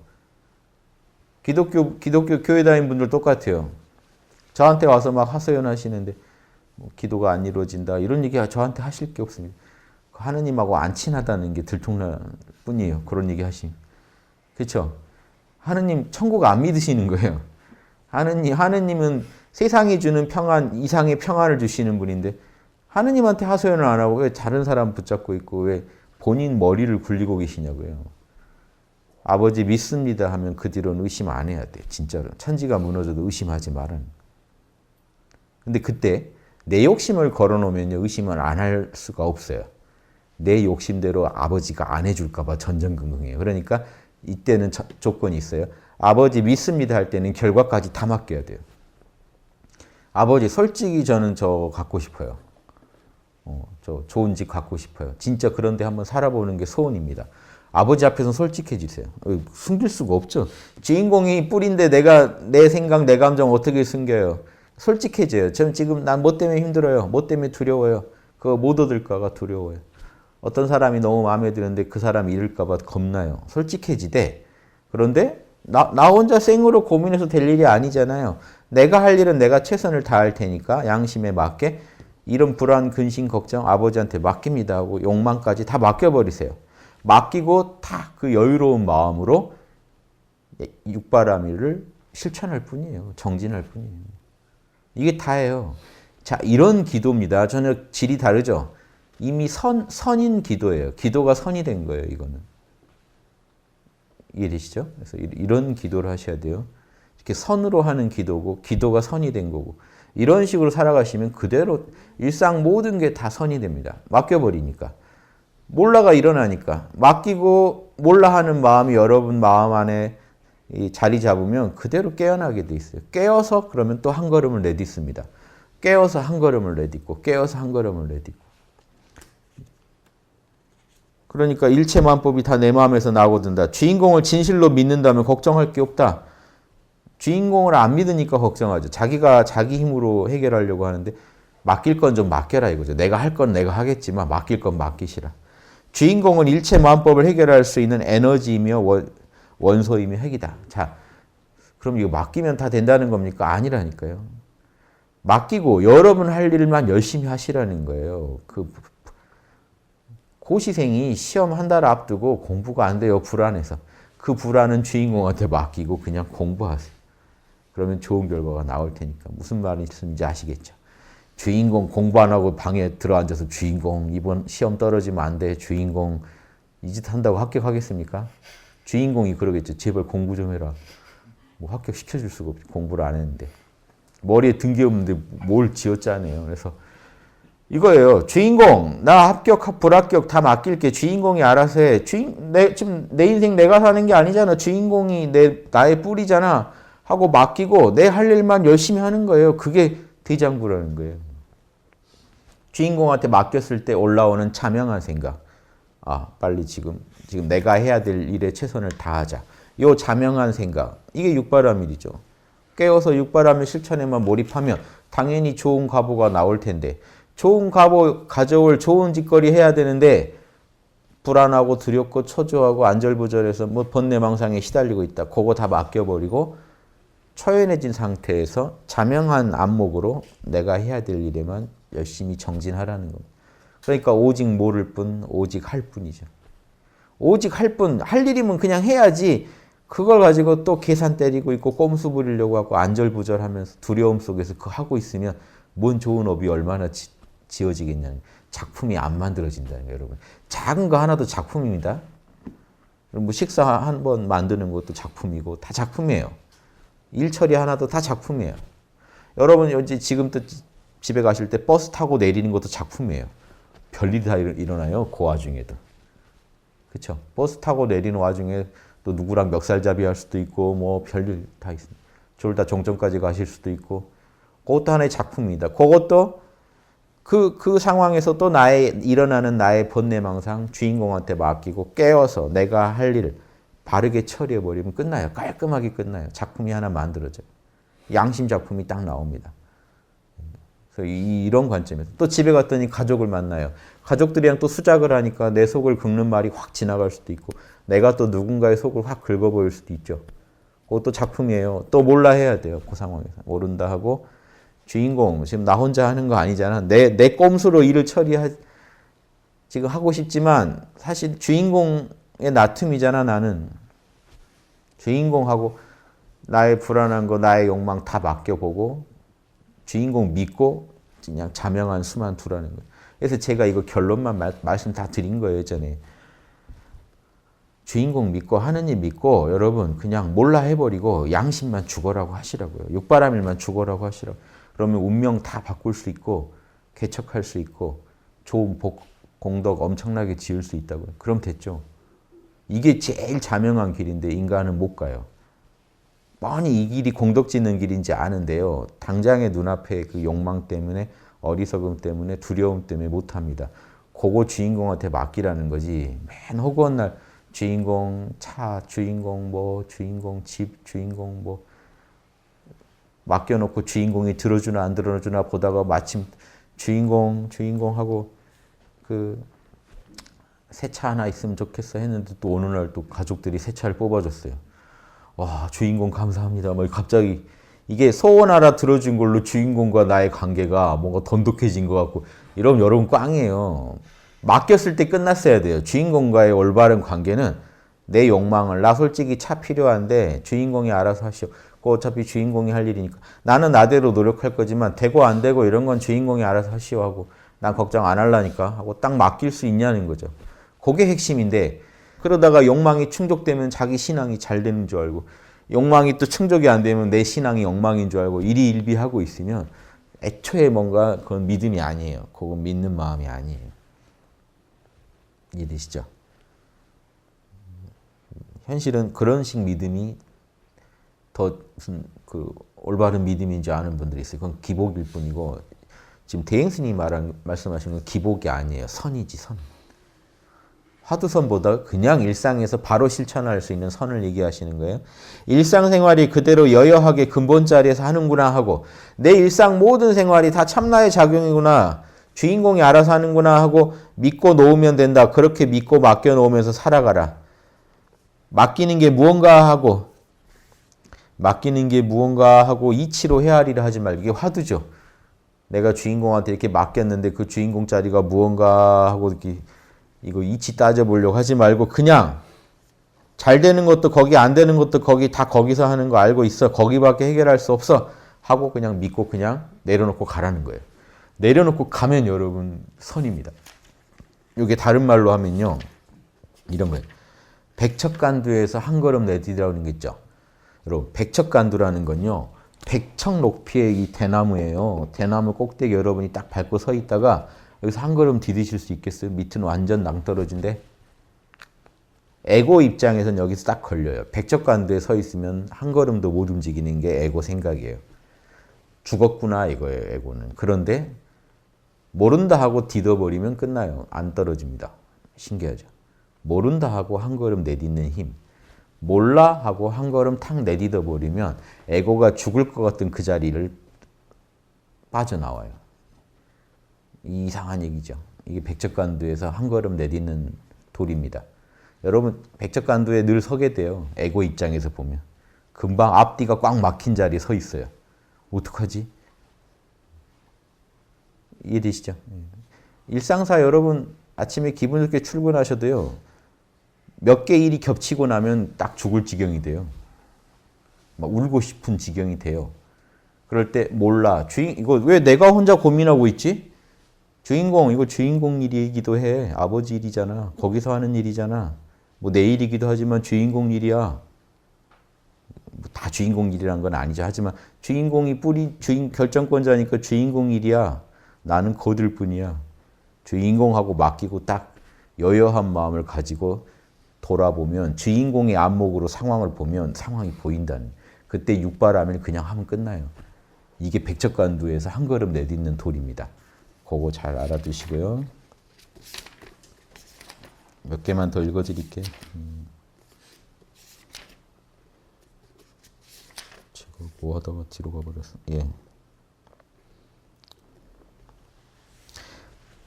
기독교 교회 다니는 분들 똑같아요. 저한테 와서 막 하소연 하시는데 기도가 안 이루어진다. 이런 얘기 저한테 하실 게 없습니다. 하느님하고 안 친하다는 게 들통날 뿐이에요. 그런 얘기 하시면. 그렇죠? 하느님 천국 안 믿으시는 거예요. 하느님은 세상이 주는 평안 이상의 평안을 주시는 분인데 하느님한테 하소연을 안 하고 왜 다른 사람 붙잡고 있고 왜 본인 머리를 굴리고 계시냐고요. 아버지 믿습니다 하면 그 뒤로는 의심 안 해야 돼. 진짜로. 천지가 무너져도 의심하지 말아요. 근데 그때 내 욕심을 걸어놓으면 의심을 안 할 수가 없어요. 내 욕심대로 아버지가 안 해줄까 봐 전전긍긍해요. 그러니까 이때는 조건이 있어요. 아버지 믿습니다 할 때는 결과까지 다 맡겨야 돼요. 아버지 솔직히 저는 저 갖고 싶어요. 저 좋은 집 갖고 싶어요. 진짜 그런데 한번 살아보는 게 소원입니다. 아버지 앞에서는 솔직해지세요. 숨길 수가 없죠. 주인공이 뿔인데 내가 내 생각, 내 감정 어떻게 숨겨요? 솔직해져요. 저는 지금 난 뭐 때문에 힘들어요. 뭐 때문에 두려워요. 그거 못 얻을까가 두려워요. 어떤 사람이 너무 마음에 드는데 그 사람이 잃을까 봐 겁나요. 솔직해지되 그런데 나 혼자 생으로 고민해서 될 일이 아니잖아요. 내가 할 일은 내가 최선을 다할 테니까 양심에 맞게 이런 불안, 근심, 걱정 아버지한테 맡깁니다 하고 욕망까지 다 맡겨버리세요. 맡기고 다 그 여유로운 마음으로 육바라밀을 실천할 뿐이에요. 정진할 뿐이에요. 이게 다예요. 자, 이런 기도입니다. 전혀 질이 다르죠. 이미 선인 기도예요. 기도가 선이 된 거예요. 이거는. 이해되시죠? 그래서 이런 기도를 하셔야 돼요. 이렇게 선으로 하는 기도고 기도가 선이 된 거고 이런 식으로 살아가시면 그대로 일상 모든 게 다 선이 됩니다. 맡겨버리니까. 몰라가 일어나니까. 맡기고 몰라 하는 마음이 여러분 마음 안에 자리 잡으면 그대로 깨어나게 돼 있어요. 깨어서 그러면 또 한 걸음을 내딛습니다. 깨어서 한 걸음을 내딛고 깨어서 한 걸음을 내딛고. 그러니까 일체 마음법이 다 내 마음에서 나고 든다. 주인공을 진실로 믿는다면 걱정할 게 없다. 주인공을 안 믿으니까 걱정하죠. 자기가 자기 힘으로 해결하려고 하는데 맡길 건 좀 맡겨라 이거죠. 내가 할 건 내가 하겠지만 맡길 건 맡기시라. 주인공은 일체 마음법을 해결할 수 있는 에너지이며 원소이며 핵이다. 자, 그럼 이거 맡기면 다 된다는 겁니까? 아니라니까요. 맡기고 여러분 할 일만 열심히 하시라는 거예요. 고시생이 시험 한 달 앞두고 공부가 안 돼요. 불안해서. 그 불안은 주인공한테 맡기고 그냥 공부하세요. 그러면 좋은 결과가 나올 테니까. 무슨 말인지 아시겠죠? 주인공 공부 안 하고 방에 들어앉아서 주인공 이번 시험 떨어지면 안 돼. 주인공 이 짓 한다고 합격하겠습니까? 주인공이 그러겠죠. 제발 공부 좀 해라. 뭐 합격시켜줄 수가 없지. 공부를 안 했는데. 머리에 든 게 없는데 뭘 지어짜네요. 그래서 이거예요. 주인공, 나 합격, 불합격 다 맡길게. 주인공이 알아서 해. 지금 내 인생 내가 사는 게 아니잖아. 주인공이 나의 뿔이잖아. 하고 맡기고 내 할 일만 열심히 하는 거예요. 그게 대장부라는 거예요. 주인공한테 맡겼을 때 올라오는 자명한 생각. 아, 빨리 지금 내가 해야 될 일에 최선을 다하자. 요 자명한 생각. 이게 육바라밀이죠. 깨어서 육바라밀 실천에만 몰입하면 당연히 좋은 과보가 나올 텐데 좋은 과보 가져올 좋은 짓거리 해야 되는데 불안하고 두렵고 초조하고 안절부절해서 뭐 번뇌망상에 시달리고 있다. 그거 다 맡겨버리고 초연해진 상태에서 자명한 안목으로 내가 해야 될 일에만 열심히 정진하라는 겁니다. 그러니까 오직 모를 뿐, 오직 할 뿐이죠. 오직 할 뿐, 할 일이면 그냥 해야지 그걸 가지고 또 계산 때리고 있고 꼼수 부리려고 하고 안절부절하면서 두려움 속에서 그거 하고 있으면 뭔 좋은 업이 얼마나 지어지겠냐는 작품이 안 만들어진다는 거예요, 여러분. 작은 거 하나도 작품입니다. 뭐 식사 한 번 만드는 것도 작품이고 다 작품이에요. 일 처리 하나도 다 작품이에요. 여러분 이제 지금도 집에 가실 때 버스 타고 내리는 것도 작품이에요. 별일이 다 일어나요. 그 와중에도. 그렇죠? 버스 타고 내리는 와중에 또 누구랑 멱살잡이 할 수도 있고 뭐 별일 다 있습니다. 졸다 종점까지 가실 수도 있고 그것도 하나의 작품입니다. 그것도 그 상황에서 또 일어나는 나의 번뇌망상 주인공한테 맡기고 깨어서 내가 할 일을 바르게 처리해버리면 끝나요. 깔끔하게 끝나요. 작품이 하나 만들어져요. 양심 작품이 딱 나옵니다. 그래서 이런 관점에서 또 집에 갔더니 가족을 만나요. 가족들이랑 또 수작을 하니까 내 속을 긁는 말이 확 지나갈 수도 있고 내가 또 누군가의 속을 확 긁어버릴 수도 있죠. 그것도 작품이에요. 또 몰라 해야 돼요. 그 상황에서. 모른다 하고 주인공 지금 나 혼자 하는 거 아니잖아. 내 꼼수로 일을 지금 하고 싶지만 사실 주인공의 나툼이잖아. 나는 주인공하고 나의 불안한 거 나의 욕망 다 맡겨보고 주인공 믿고 그냥 자명한 수만 두라는 거예요. 그래서 제가 이거 결론만 말씀 다 드린 거예요. 예전에. 주인공 믿고 하는 일 믿고 여러분 그냥 몰라 해버리고 양심만 죽어라고 하시라고요. 육바라밀만 죽어라고 하시라고. 그러면 운명 다 바꿀 수 있고 개척할 수 있고 좋은 복, 공덕 엄청나게 지을 수 있다고요. 그럼 됐죠. 이게 제일 자명한 길인데 인간은 못 가요. 뻔히 이 길이 공덕 짓는 길인지 아는데요. 당장의 눈앞에 그 욕망 때문에 어리석음 때문에 두려움 때문에 못합니다. 그거 주인공한테 맡기라는 거지. 맨 허구한 날 주인공 차, 주인공 뭐, 주인공 집, 주인공 뭐 맡겨놓고 주인공이 들어주나 안 들어주나 보다가 마침 주인공 하고 그 새 차 하나 있으면 좋겠어 했는데 또 어느 날 또 가족들이 새 차를 뽑아줬어요. 와 주인공 감사합니다. 뭐 갑자기 이게 소원 하나 들어준 걸로 주인공과 나의 관계가 뭔가 돈독해진 것 같고 이러면 여러분 꽝이에요. 맡겼을 때 끝났어야 돼요. 주인공과의 올바른 관계는 내 욕망을 나 솔직히 차 필요한데 주인공이 알아서 하시오. 그거 어차피 주인공이 할 일이니까 나는 나대로 노력할 거지만 되고 안 되고 이런 건 주인공이 알아서 하시오 하고 난 걱정 안 하려니까 하고 딱 맡길 수 있냐는 거죠. 그게 핵심인데 그러다가 욕망이 충족되면 자기 신앙이 잘 되는 줄 알고 욕망이 또 충족이 안 되면 내 신앙이 엉망인 줄 알고 일희일비하고 있으면 애초에 뭔가 그건 믿음이 아니에요. 그건 믿는 마음이 아니에요. 이해되시죠? 현실은 그런 식 믿음이 더 무슨 그 올바른 믿음인지 아는 분들이 있어요. 그건 기복일 뿐이고 지금 대행스님이 말씀하시는 건 기복이 아니에요. 선이지 선. 화두선보다 그냥 일상에서 바로 실천할 수 있는 선을 얘기하시는 거예요. 일상생활이 그대로 여여하게 근본 자리에서 하는구나 하고 내 일상 모든 생활이 다 참나의 작용이구나. 주인공이 알아서 하는구나 하고 믿고 놓으면 된다. 그렇게 믿고 맡겨 놓으면서 살아가라. 맡기는 게 무언가 하고 이치로 헤아리라 하지 말고 이게 화두죠. 내가 주인공한테 이렇게 맡겼는데 그 주인공 자리가 무언가 하고 이렇게 이거 이치 따져보려고 하지 말고 그냥 잘 되는 것도 거기 안 되는 것도 거기 다 거기서 하는 거 알고 있어. 거기밖에 해결할 수 없어. 하고 그냥 믿고 그냥 내려놓고 가라는 거예요. 내려놓고 가면 여러분 선입니다. 이게 다른 말로 하면요. 이런 거예요. 백척간두에서 한 걸음 내디디라는 게 있죠. 여러분 백척간두라는 건요. 100척 높이의 이 대나무예요. 대나무 꼭대기 여러분이 딱 밟고 서 있다가 여기서 한 걸음 디디실 수 있겠어요? 밑은 완전 낭떠러진데. 에고 입장에서는 여기서 딱 걸려요. 백척간두에 서 있으면 한 걸음도 못 움직이는 게 에고 생각이에요. 죽었구나 이거예요, 에고는. 그런데 모른다 하고 디뎌버리면 끝나요. 안 떨어집니다. 신기하죠. 모른다 하고 한 걸음 내딛는 힘. 몰라 하고 한 걸음 탁 내딛어버리면 에고가 죽을 것 같은 그 자리를 빠져나와요. 이상한 얘기죠. 이게 백척간두에서 한 걸음 내딛는 도리입니다. 여러분 백척간두에 늘 서게 돼요. 에고 입장에서 보면. 금방 앞뒤가 꽉 막힌 자리에 서 있어요. 어떡하지? 이해되시죠? 일상사 여러분 아침에 기분 좋게 출근하셔도요. 몇 개 일이 겹치고 나면 딱 죽을 지경이 돼요. 막 울고 싶은 지경이 돼요. 그럴 때 몰라. 이거 왜 내가 혼자 고민하고 있지? 주인공, 이거 주인공 일이기도 해. 아버지 일이잖아. 거기서 하는 일이잖아. 뭐 내 일이기도 하지만 주인공 일이야. 뭐 다 주인공 일이란 건 아니죠. 하지만 주인공이 결정권자니까 주인공 일이야. 나는 거들 뿐이야. 주인공하고 맡기고 딱 여여한 마음을 가지고 돌아보면 주인공의 안목으로 상황을 보면 상황이 보인다는. 그때 육바라밀 그냥 하면 끝나요. 이게 백척간두에서 한 걸음 내딛는 도리입니다. 그거 잘 알아두시고요. 몇 개만 더 읽어드릴게요. 제가 뭐 하다가 뒤로 가버렸어. 예.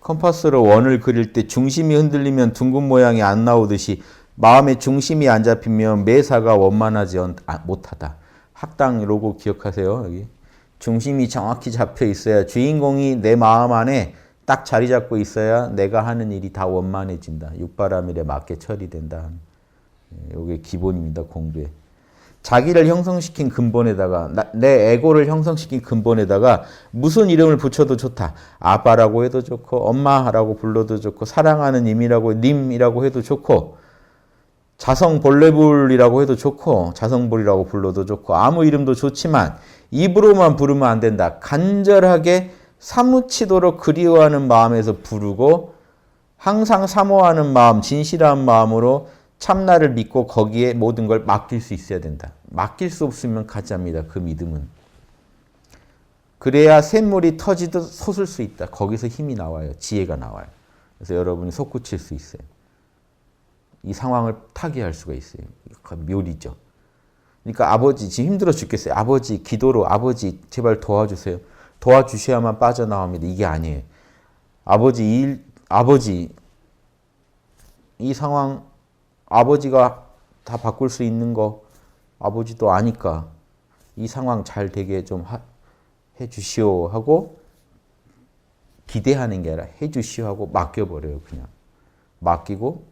컴파스로 원을 그릴 때 중심이 흔들리면 둥근 모양이 안 나오듯이 마음의 중심이 안 잡히면 매사가 원만하지 못하다. 학당 로고 기억하세요. 여기 중심이 정확히 잡혀 있어야 주인공이 내 마음 안에 딱 자리 잡고 있어야 내가 하는 일이 다 원만해진다. 육바라밀에 맞게 처리된다. 이게 기본입니다. 공부에. 자기를 형성시킨 근본에다가 내 에고를 형성시킨 근본에다가 무슨 이름을 붙여도 좋다. 아빠라고 해도 좋고 엄마라고 불러도 좋고 사랑하는 님이라고 해도 좋고 자성볼레불이라고 해도 좋고 자성볼이라고 불러도 좋고 아무 이름도 좋지만 입으로만 부르면 안 된다. 간절하게 사무치도록 그리워하는 마음에서 부르고 항상 사모하는 마음, 진실한 마음으로 참나를 믿고 거기에 모든 걸 맡길 수 있어야 된다. 맡길 수 없으면 가짜입니다. 그 믿음은. 그래야 샘물이 터지듯 솟을 수 있다. 거기서 힘이 나와요. 지혜가 나와요. 그래서 여러분이 솟구칠 수 있어요. 이 상황을 타개할 수가 있어요. 묘리죠. 그러니까 아버지 지금 힘들어 죽겠어요. 아버지 기도로 아버지 제발 도와주세요. 도와주셔야만 빠져나옵니다. 이게 아니에요. 아버지 이 상황 아버지가 다 바꿀 수 있는 거 아버지도 아니까 이 상황 잘 되게 좀 해주시오 하고 기대하는 게 아니라 해주시오 하고 맡겨버려요. 그냥 맡기고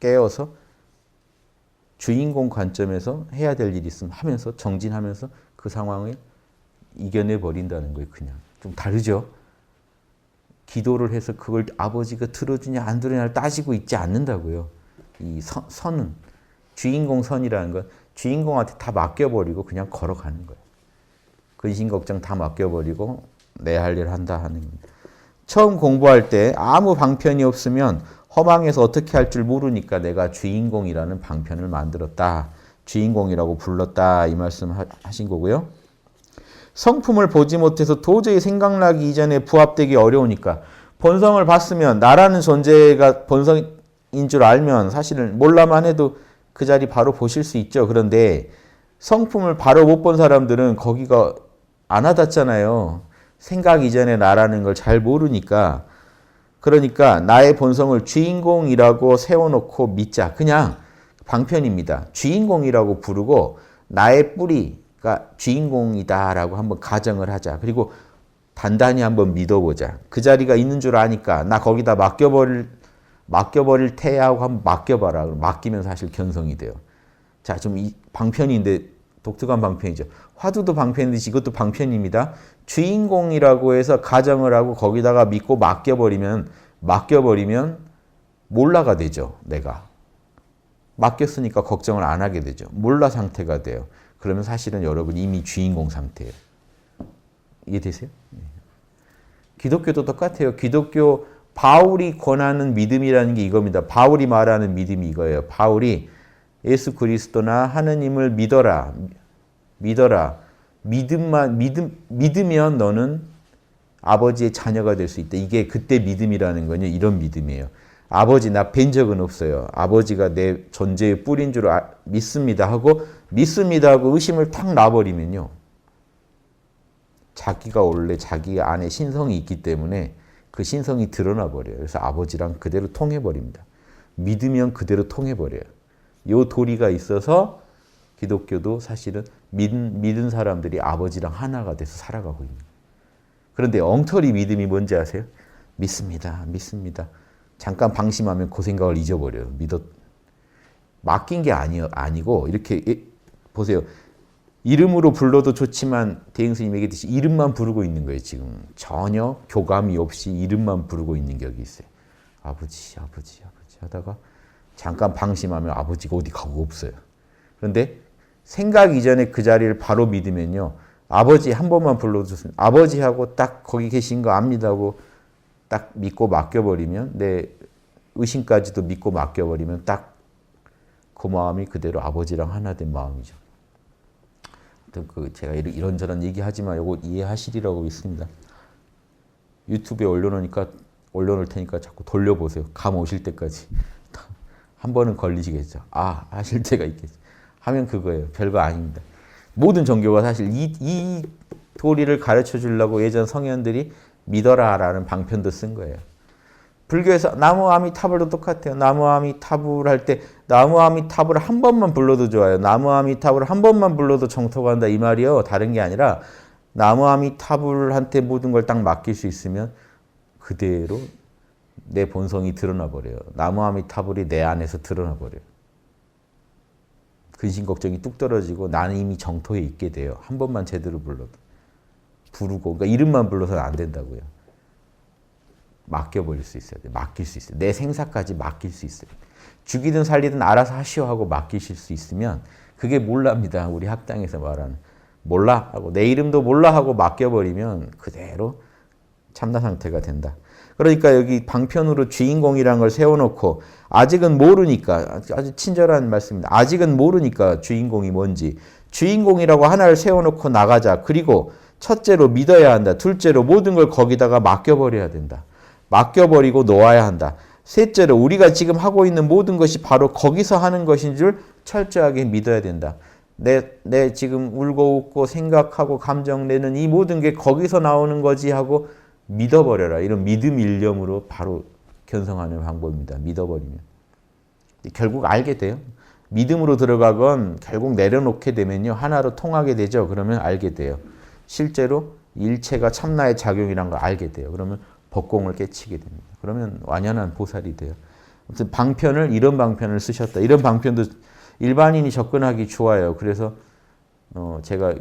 깨어서 주인공 관점에서 해야 될 일이 있으면 하면서 정진하면서 그 상황을 이겨내 버린다는 거예요. 그냥 좀 다르죠. 기도를 해서 그걸 아버지가 들어주냐 안 들어주냐를 따지고 있지 않는다고요. 이 선은 주인공 선이라는 건 주인공한테 다 맡겨버리고 그냥 걸어가는 거예요. 근심 걱정 다 맡겨버리고 내 할 일 한다 하는 겁니다. 처음 공부할 때 아무 방편이 없으면 허망해서 어떻게 할 줄 모르니까 내가 주인공이라는 방편을 만들었다. 주인공이라고 불렀다. 이 말씀 하신 거고요. 성품을 보지 못해서 도저히 생각나기 이전에 부합되기 어려우니까 본성을 봤으면 나라는 존재가 본성인 줄 알면 사실은 몰라만 해도 그 자리 바로 보실 수 있죠. 그런데 성품을 바로 못 본 사람들은 거기가 안 와닿잖아요. 생각 이전에 나라는 걸 잘 모르니까. 그러니까 나의 본성을 주인공이라고 세워놓고 믿자. 그냥 방편입니다. 주인공이라고 부르고 나의 뿌리가 주인공이다라고 한번 가정을 하자. 그리고 단단히 한번 믿어보자. 그 자리가 있는 줄 아니까 나 거기다 맡겨버릴 테하고 한번 맡겨봐라. 맡기면 사실 견성이 돼요. 자, 좀 이 방편인데 독특한 방편이죠. 화두도 방편이듯이 이것도 방편입니다. 주인공이라고 해서 가정을 하고 거기다가 믿고 맡겨버리면 몰라가 되죠. 내가. 맡겼으니까 걱정을 안 하게 되죠. 몰라 상태가 돼요. 그러면 사실은 여러분 이미 주인공 상태예요. 이해되세요? 기독교도 똑같아요. 기독교 바울이 권하는 믿음이라는 게 이겁니다. 바울이 말하는 믿음이 이거예요. 바울이 예수 그리스도나 하느님을 믿어라. 믿으면 너는 아버지의 자녀가 될 수 있다. 이게 그때 믿음이라는 건요. 이런 믿음이에요. 아버지 나 뵌 적은 없어요. 아버지가 내 존재의 뿌린 줄 믿습니다 하고 의심을 탁 놔버리면요. 자기가 원래 자기 안에 신성이 있기 때문에 그 신성이 드러나 버려요. 그래서 아버지랑 그대로 통해버립니다. 믿으면 그대로 통해버려요. 요 도리가 있어서 기독교도 사실은 믿은 사람들이 아버지랑 하나가 돼서 살아가고 있는 거예요. 그런데 엉터리 믿음이 뭔지 아세요? 믿습니다. 잠깐 방심하면 그 생각을 잊어버려요. 맡긴 게 아니고 이렇게 보세요. 이름으로 불러도 좋지만 대행스님 얘기했듯이 이름만 부르고 있는 거예요. 지금 전혀 교감이 없이 이름만 부르고 있는 격이 있어요. 아버지 하다가 잠깐 방심하면 아버지가 어디 가고 없어요. 그런데 생각 이전에 그 자리를 바로 믿으면요. 아버지 한 번만 불러도 좋습니다. 아버지하고 딱 거기 계신 거 압니다 하고 딱 믿고 맡겨버리면 내 의심까지도 믿고 맡겨버리면 딱 그 마음이 그대로 아버지랑 하나 된 마음이죠. 제가 이런저런 얘기하지만 이거 이해하시리라고 믿습니다. 유튜브에 올려놓을 테니까 자꾸 돌려보세요. 감 오실 때까지. 한 번은 걸리시겠죠. 하실 때가 있겠죠. 하면 그거예요. 별거 아닙니다. 모든 종교가 사실 이 도리를 가르쳐 주려고 예전 성현들이 믿어라라는 방편도 쓴 거예요. 불교에서 나무아미타불도 똑같아요. 나무아미타불 할 때 나무아미타불을 한 번만 불러도 좋아요. 나무아미타불을 한 번만 불러도 정토가 한다 이 말이요. 다른 게 아니라 나무아미타불한테 모든 걸 딱 맡길 수 있으면 그대로 내 본성이 드러나 버려요. 나무아미타불이 내 안에서 드러나 버려요. 근심 걱정이 뚝 떨어지고 나는 이미 정토에 있게 돼요. 한 번만 제대로 부르고 그러니까 이름만 불러서는 안 된다고요. 맡겨버릴 수 있어야 돼요. 맡길 수 있어요. 내 생사까지 맡길 수 있어요. 죽이든 살리든 알아서 하시오 하고 맡기실 수 있으면 그게 몰라입니다. 우리 학당에서 말하는 몰라 하고 내 이름도 몰라 하고 맡겨버리면 그대로 참나 상태가 된다. 그러니까 여기 방편으로 주인공이라는 걸 세워놓고 아직은 모르니까 아주 친절한 말씀입니다. 아직은 모르니까 주인공이 뭔지 주인공이라고 하나를 세워놓고 나가자. 그리고 첫째로 믿어야 한다. 둘째로 모든 걸 거기다가 맡겨버려야 된다. 맡겨버리고 놓아야 한다. 셋째로 우리가 지금 하고 있는 모든 것이 바로 거기서 하는 것인 줄 철저하게 믿어야 된다. 내 지금 울고 웃고 생각하고 감정 내는 이 모든 게 거기서 나오는 거지 하고 믿어버려라. 이런 믿음 일념으로 바로 견성하는 방법입니다. 믿어버리면. 결국 알게 돼요. 믿음으로 들어가건 결국 내려놓게 되면요. 하나로 통하게 되죠. 그러면 알게 돼요. 실제로 일체가 참나의 작용이란 걸 알게 돼요. 그러면 법공을 깨치게 됩니다. 그러면 완연한 보살이 돼요. 아무튼 이런 방편을 쓰셨다. 이런 방편도 일반인이 접근하기 좋아요. 그래서 제가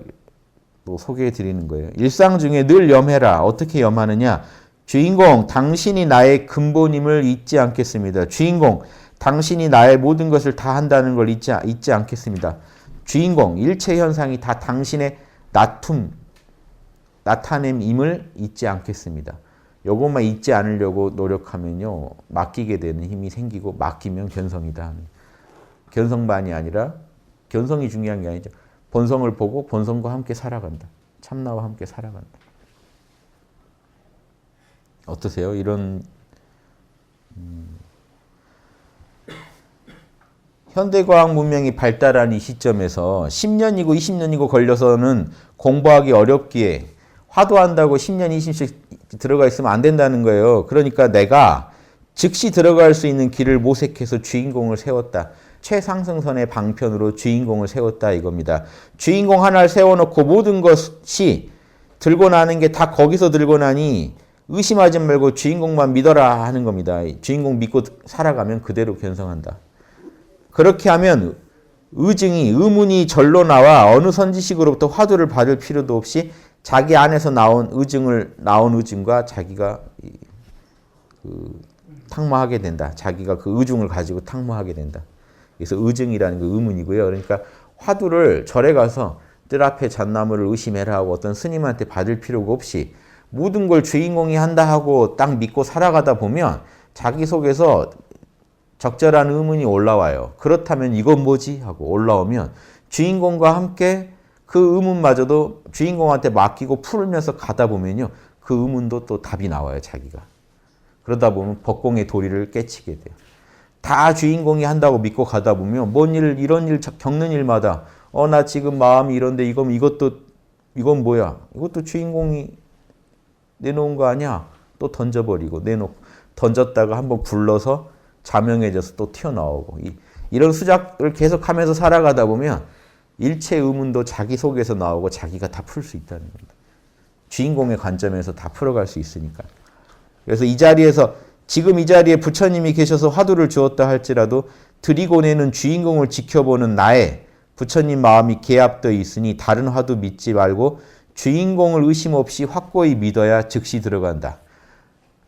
또 소개해 드리는 거예요. 일상 중에 늘 염해라. 어떻게 염하느냐? 주인공, 당신이 나의 근본임을 잊지 않겠습니다. 주인공, 당신이 나의 모든 것을 다 한다는 걸 잊지 않겠습니다. 주인공, 일체 현상이 다 당신의 나타냄임을 잊지 않겠습니다. 요것만 잊지 않으려고 노력하면요. 맡기게 되는 힘이 생기고 맡기면 견성이다. 견성반이 아니라 견성이 중요한 게 아니죠. 본성을 보고 본성과 함께 살아간다. 참나와 함께 살아간다. 어떠세요? 이런 현대과학 문명이 발달한 이 시점에서 10년이고 20년이고 걸려서는 공부하기 어렵기에 화두한다고 10년, 20년 들어가 있으면 안 된다는 거예요. 그러니까 내가 즉시 들어갈 수 있는 길을 모색해서 주인공을 세웠다. 최상승선의 방편으로 주인공을 세웠다 이겁니다. 주인공 하나를 세워놓고 모든 것이 들고 나는 게 다 거기서 들고 나니 의심하지 말고 주인공만 믿어라 하는 겁니다. 주인공 믿고 살아가면 그대로 견성한다. 그렇게 하면 의문이 절로 나와 어느 선지식으로부터 화두를 받을 필요도 없이 자기 안에서 나온 의증과 자기가 탁마하게 된다. 자기가 그 의중을 가지고 탁마하게 된다. 그래서 의증이라는 게 의문이고요. 그러니까 화두를 절에 가서 뜰 앞에 잣나무를 의심해라 하고 어떤 스님한테 받을 필요가 없이 모든 걸 주인공이 한다 하고 딱 믿고 살아가다 보면 자기 속에서 적절한 의문이 올라와요. 그렇다면 이건 뭐지? 하고 올라오면 주인공과 함께 그 의문마저도 주인공한테 맡기고 풀면서 가다 보면요. 그 의문도 또 답이 나와요. 자기가. 그러다 보면 법공의 도리를 깨치게 돼요. 다 주인공이 한다고 믿고 가다 보면 뭔 일, 이런 일 겪는 일마다 나 지금 마음이 이런데 이건 뭐야? 이것도 주인공이 내놓은 거 아니야? 또 던져버리고 던졌다가 한번 굴러서 자명해져서 또 튀어나오고 이런 수작을 계속하면서 살아가다 보면 일체 의문도 자기 속에서 나오고 자기가 다 풀 수 있다는 겁니다. 주인공의 관점에서 다 풀어갈 수 있으니까. 그래서 이 자리에서 지금 이 자리에 부처님이 계셔서 화두를 주었다 할지라도 드리고 내는 주인공을 지켜보는 나의 부처님 마음이 개합되어 있으니 다른 화두 믿지 말고 주인공을 의심 없이 확고히 믿어야 즉시 들어간다.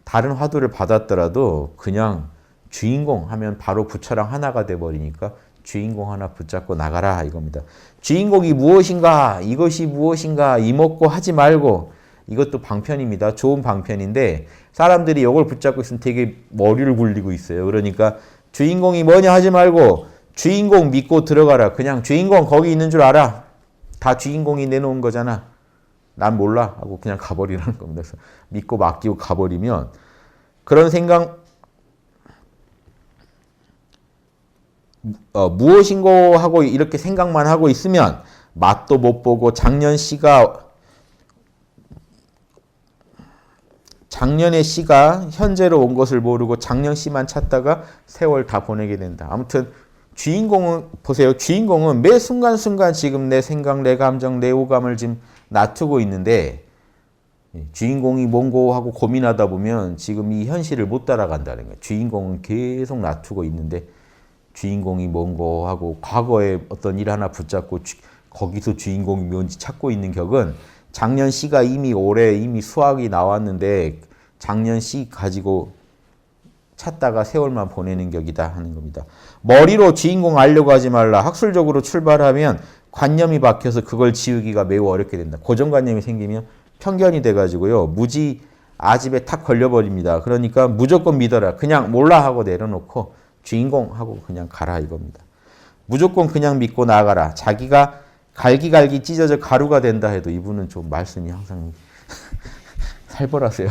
다른 화두를 받았더라도 그냥 주인공 하면 바로 부처랑 하나가 돼버리니까 주인공 하나 붙잡고 나가라 이겁니다. 주인공이 무엇인가, 이것이 무엇인가 이먹고 하지 말고, 이것도 방편입니다. 좋은 방편인데 사람들이 이걸 붙잡고 있으면 되게 머리를 굴리고 있어요. 그러니까 주인공이 뭐냐 하지 말고 주인공 믿고 들어가라. 그냥 주인공 거기 있는 줄 알아. 다 주인공이 내놓은 거잖아. 난 몰라 하고 그냥 가버리라는 겁니다. 그래서 믿고 맡기고 가버리면 그런 생각 무엇인고 하고 이렇게 생각만 하고 있으면 맛도 못 보고 작년의 씨가 현재로 온 것을 모르고 작년 씨만 찾다가 세월 다 보내게 된다. 아무튼 주인공은 보세요. 주인공은 매 순간순간 지금 내 생각, 내 감정, 내 오감을 지금 놔두고 있는데 주인공이 뭔고 하고 고민하다 보면 지금 이 현실을 못 따라간다는 거예요. 주인공은 계속 놔두고 있는데 주인공이 뭔고 하고 과거에 어떤 일 하나 붙잡고 거기서 주인공이 뭔지 찾고 있는 격은 작년 씨가 올해 이미 수학이 나왔는데 작년 씨 가지고 찾다가 세월만 보내는 격이다 하는 겁니다. 머리로 주인공 알려고 하지 말라. 학술적으로 출발하면 관념이 박혀서 그걸 지우기가 매우 어렵게 된다. 고정관념이 생기면 편견이 돼가지고요. 무지 아집에 탁 걸려버립니다. 그러니까 무조건 믿어라. 그냥 몰라 하고 내려놓고 주인공 하고 그냥 가라 이겁니다. 무조건 그냥 믿고 나가라. 자기가 갈기갈기 찢어져 가루가 된다 해도 이분은 좀 말씀이 항상 살벌하세요.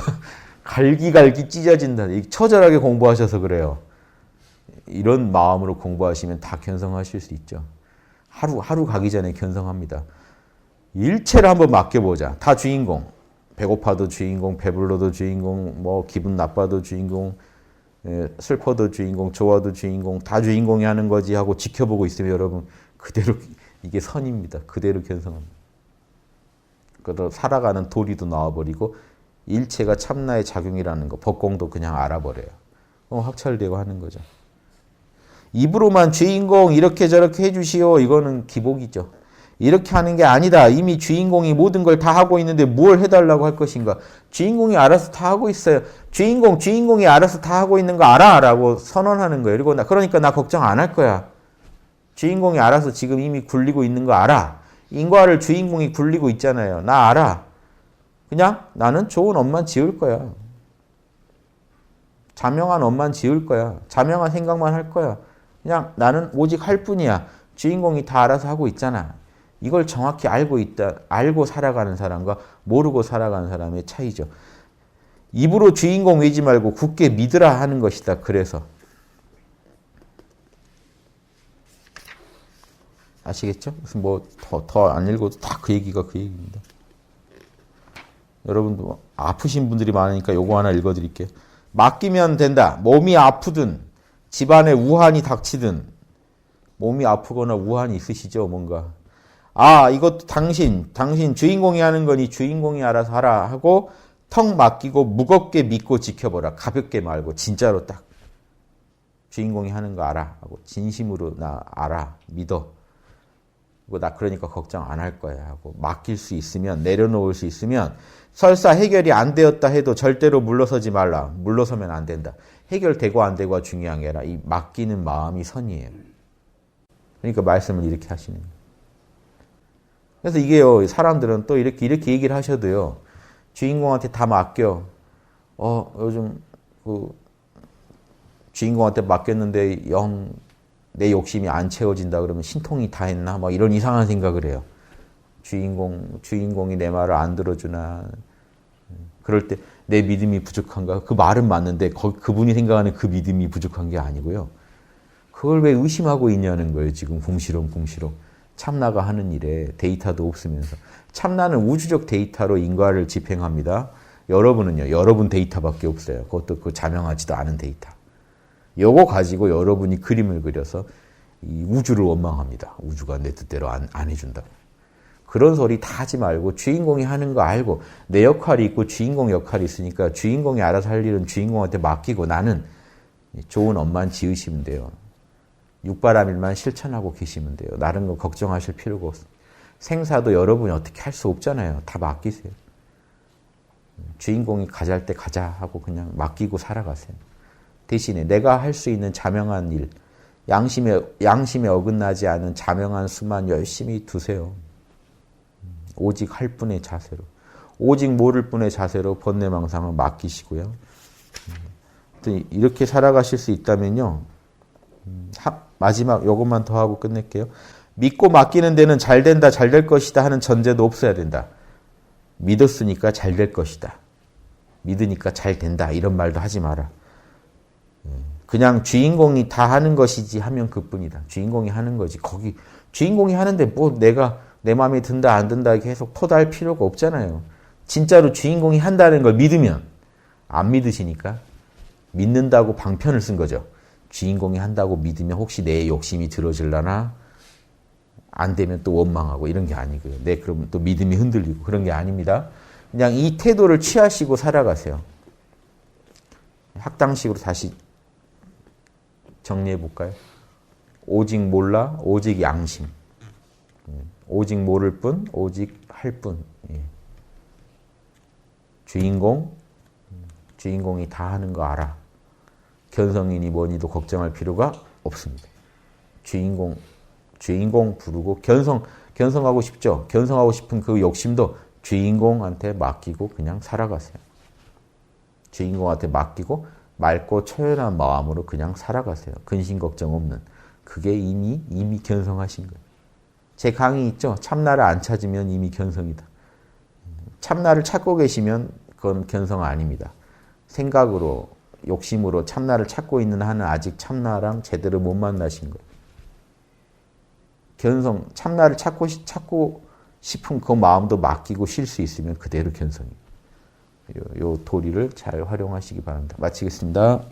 갈기갈기 찢어진다. 처절하게 공부하셔서 그래요. 이런 마음으로 공부하시면 다 견성하실 수 있죠. 하루 가기 전에 견성합니다. 일체를 한번 맡겨보자. 다 주인공. 배고파도 주인공, 배불러도 주인공, 뭐 기분 나빠도 주인공, 슬퍼도 주인공, 좋아도 주인공, 다 주인공이 하는 거지 하고 지켜보고 있으면 여러분 그대로 이게 선입니다. 그대로 견성합니다. 그래도 살아가는 도리도 나와버리고 일체가 참나의 작용이라는 거, 법공도 그냥 알아버려요. 확철되고 하는 거죠. 입으로만 주인공 이렇게 저렇게 해주시오. 이거는 기복이죠. 이렇게 하는 게 아니다. 이미 주인공이 모든 걸 다 하고 있는데 뭘 해달라고 할 것인가. 주인공이 알아서 다 하고 있어요. 주인공이 알아서 다 하고 있는 거 알아 라고 선언하는 거예요. 그러니까 나 걱정 안 할 거야. 주인공이 알아서 지금 이미 굴리고 있는 거 알아. 인과를 주인공이 굴리고 있잖아요. 나 알아. 그냥 나는 좋은 업만 지을 거야. 자명한 업만 지을 거야. 자명한 생각만 할 거야. 그냥 나는 오직 할 뿐이야. 주인공이 다 알아서 하고 있잖아. 이걸 정확히 알고 살아가는 사람과 모르고 살아가는 사람의 차이죠. 입으로 주인공 외지 말고 굳게 믿으라 하는 것이다. 그래서 아시겠죠? 뭐 더 안 읽어도 다 그 얘기가 그 얘기입니다. 여러분도 아프신 분들이 많으니까 요거 하나 읽어드릴게요. 맡기면 된다. 몸이 아프든 집안에 우환이 닥치든 몸이 아프거나 우환이 있으시죠? 뭔가. 이것도 당신 주인공이 하는 거니 주인공이 알아서 하라 하고 턱 맡기고 무겁게 믿고 지켜보라. 가볍게 말고 진짜로 딱 주인공이 하는 거 알아 하고 진심으로 나 알아 믿어. 나 그러니까 걱정 안 할 거야 하고 맡길 수 있으면 내려놓을 수 있으면 설사 해결이 안 되었다 해도 절대로 물러서지 말라. 물러서면 안 된다. 해결되고 안 되고가 중요한 게 아니라 이 맡기는 마음이 선이에요. 그러니까 말씀을 이렇게 하시는 거예요. 그래서 이게요, 사람들은 또 이렇게 얘기를 하셔도요, 주인공한테 다 맡겨. 요즘 주인공한테 맡겼는데 내 욕심이 안 채워진다 그러면 신통이 다 했나? 막 이런 이상한 생각을 해요. 주인공이 내 말을 안 들어주나. 그럴 때 내 믿음이 부족한가? 그 말은 맞는데 그분이 생각하는 그 믿음이 부족한 게 아니고요. 그걸 왜 의심하고 있냐는 거예요. 지금 궁시렁. 참나가 하는 일에 데이터도 없으면서. 참나는 우주적 데이터로 인과를 집행합니다. 여러분은요. 여러분 데이터밖에 없어요. 그것도 자명하지도 않은 데이터. 요거 가지고 여러분이 그림을 그려서 이 우주를 원망합니다. 우주가 내 뜻대로 안 해준다. 그런 소리 다 하지 말고 주인공이 하는 거 알고 내 역할이 있고 주인공 역할이 있으니까 주인공이 알아서 할 일은 주인공한테 맡기고 나는 좋은 엄만 지으시면 돼요. 육바라밀만 실천하고 계시면 돼요. 다른 거 걱정하실 필요가 없습니다. 생사도 여러분이 어떻게 할 수 없잖아요. 다 맡기세요. 주인공이 가잘 때 가자 하고 그냥 맡기고 살아가세요. 대신에 내가 할 수 있는 자명한 일, 양심에 어긋나지 않은 자명한 수만 열심히 두세요. 오직 할 뿐의 자세로. 오직 모를 뿐의 자세로 번뇌망상을 맡기시고요. 이렇게 살아가실 수 있다면요. 마지막 요것만 더 하고 끝낼게요. 믿고 맡기는 데는 잘 된다, 잘 될 것이다 하는 전제도 없어야 된다. 믿었으니까 잘 될 것이다. 믿으니까 잘 된다. 이런 말도 하지 마라. 그냥 주인공이 다 하는 것이지 하면 그뿐이다. 주인공이 하는 거지. 주인공이 하는데 뭐 내가 내 마음에 든다 안 든다 계속 토달 필요가 없잖아요. 진짜로 주인공이 한다는 걸 믿으면 안 믿으시니까 믿는다고 방편을 쓴 거죠. 주인공이 한다고 믿으면 혹시 내 욕심이 들어질라나 안 되면 또 원망하고 이런 게 아니고요. 그러면 또 믿음이 흔들리고 그런 게 아닙니다. 그냥 이 태도를 취하시고 살아가세요. 학당식으로 다시 정리해 볼까요? 오직 몰라, 오직 양심. 오직 모를 뿐, 오직 할 뿐. 주인공이 다 하는 거 알아. 견성이니 뭐니도 걱정할 필요가 없습니다. 주인공 부르고 견성하고 싶죠? 견성하고 싶은 그 욕심도 주인공한테 맡기고 그냥 살아가세요. 주인공한테 맡기고 맑고 초연한 마음으로 그냥 살아가세요. 근심 걱정 없는. 그게 이미 견성하신 거예요. 제 강의 있죠? 참나를 안 찾으면 이미 견성이다. 참나를 찾고 계시면 그건 견성 아닙니다. 생각으로, 욕심으로 참나를 찾고 있는 한은 아직 참나랑 제대로 못 만나신 거예요. 견성, 참나를 찾고 싶은 그 마음도 맡기고 쉴 수 있으면 그대로 견성이에요. 요 도리를 잘 활용하시기 바랍니다. 마치겠습니다.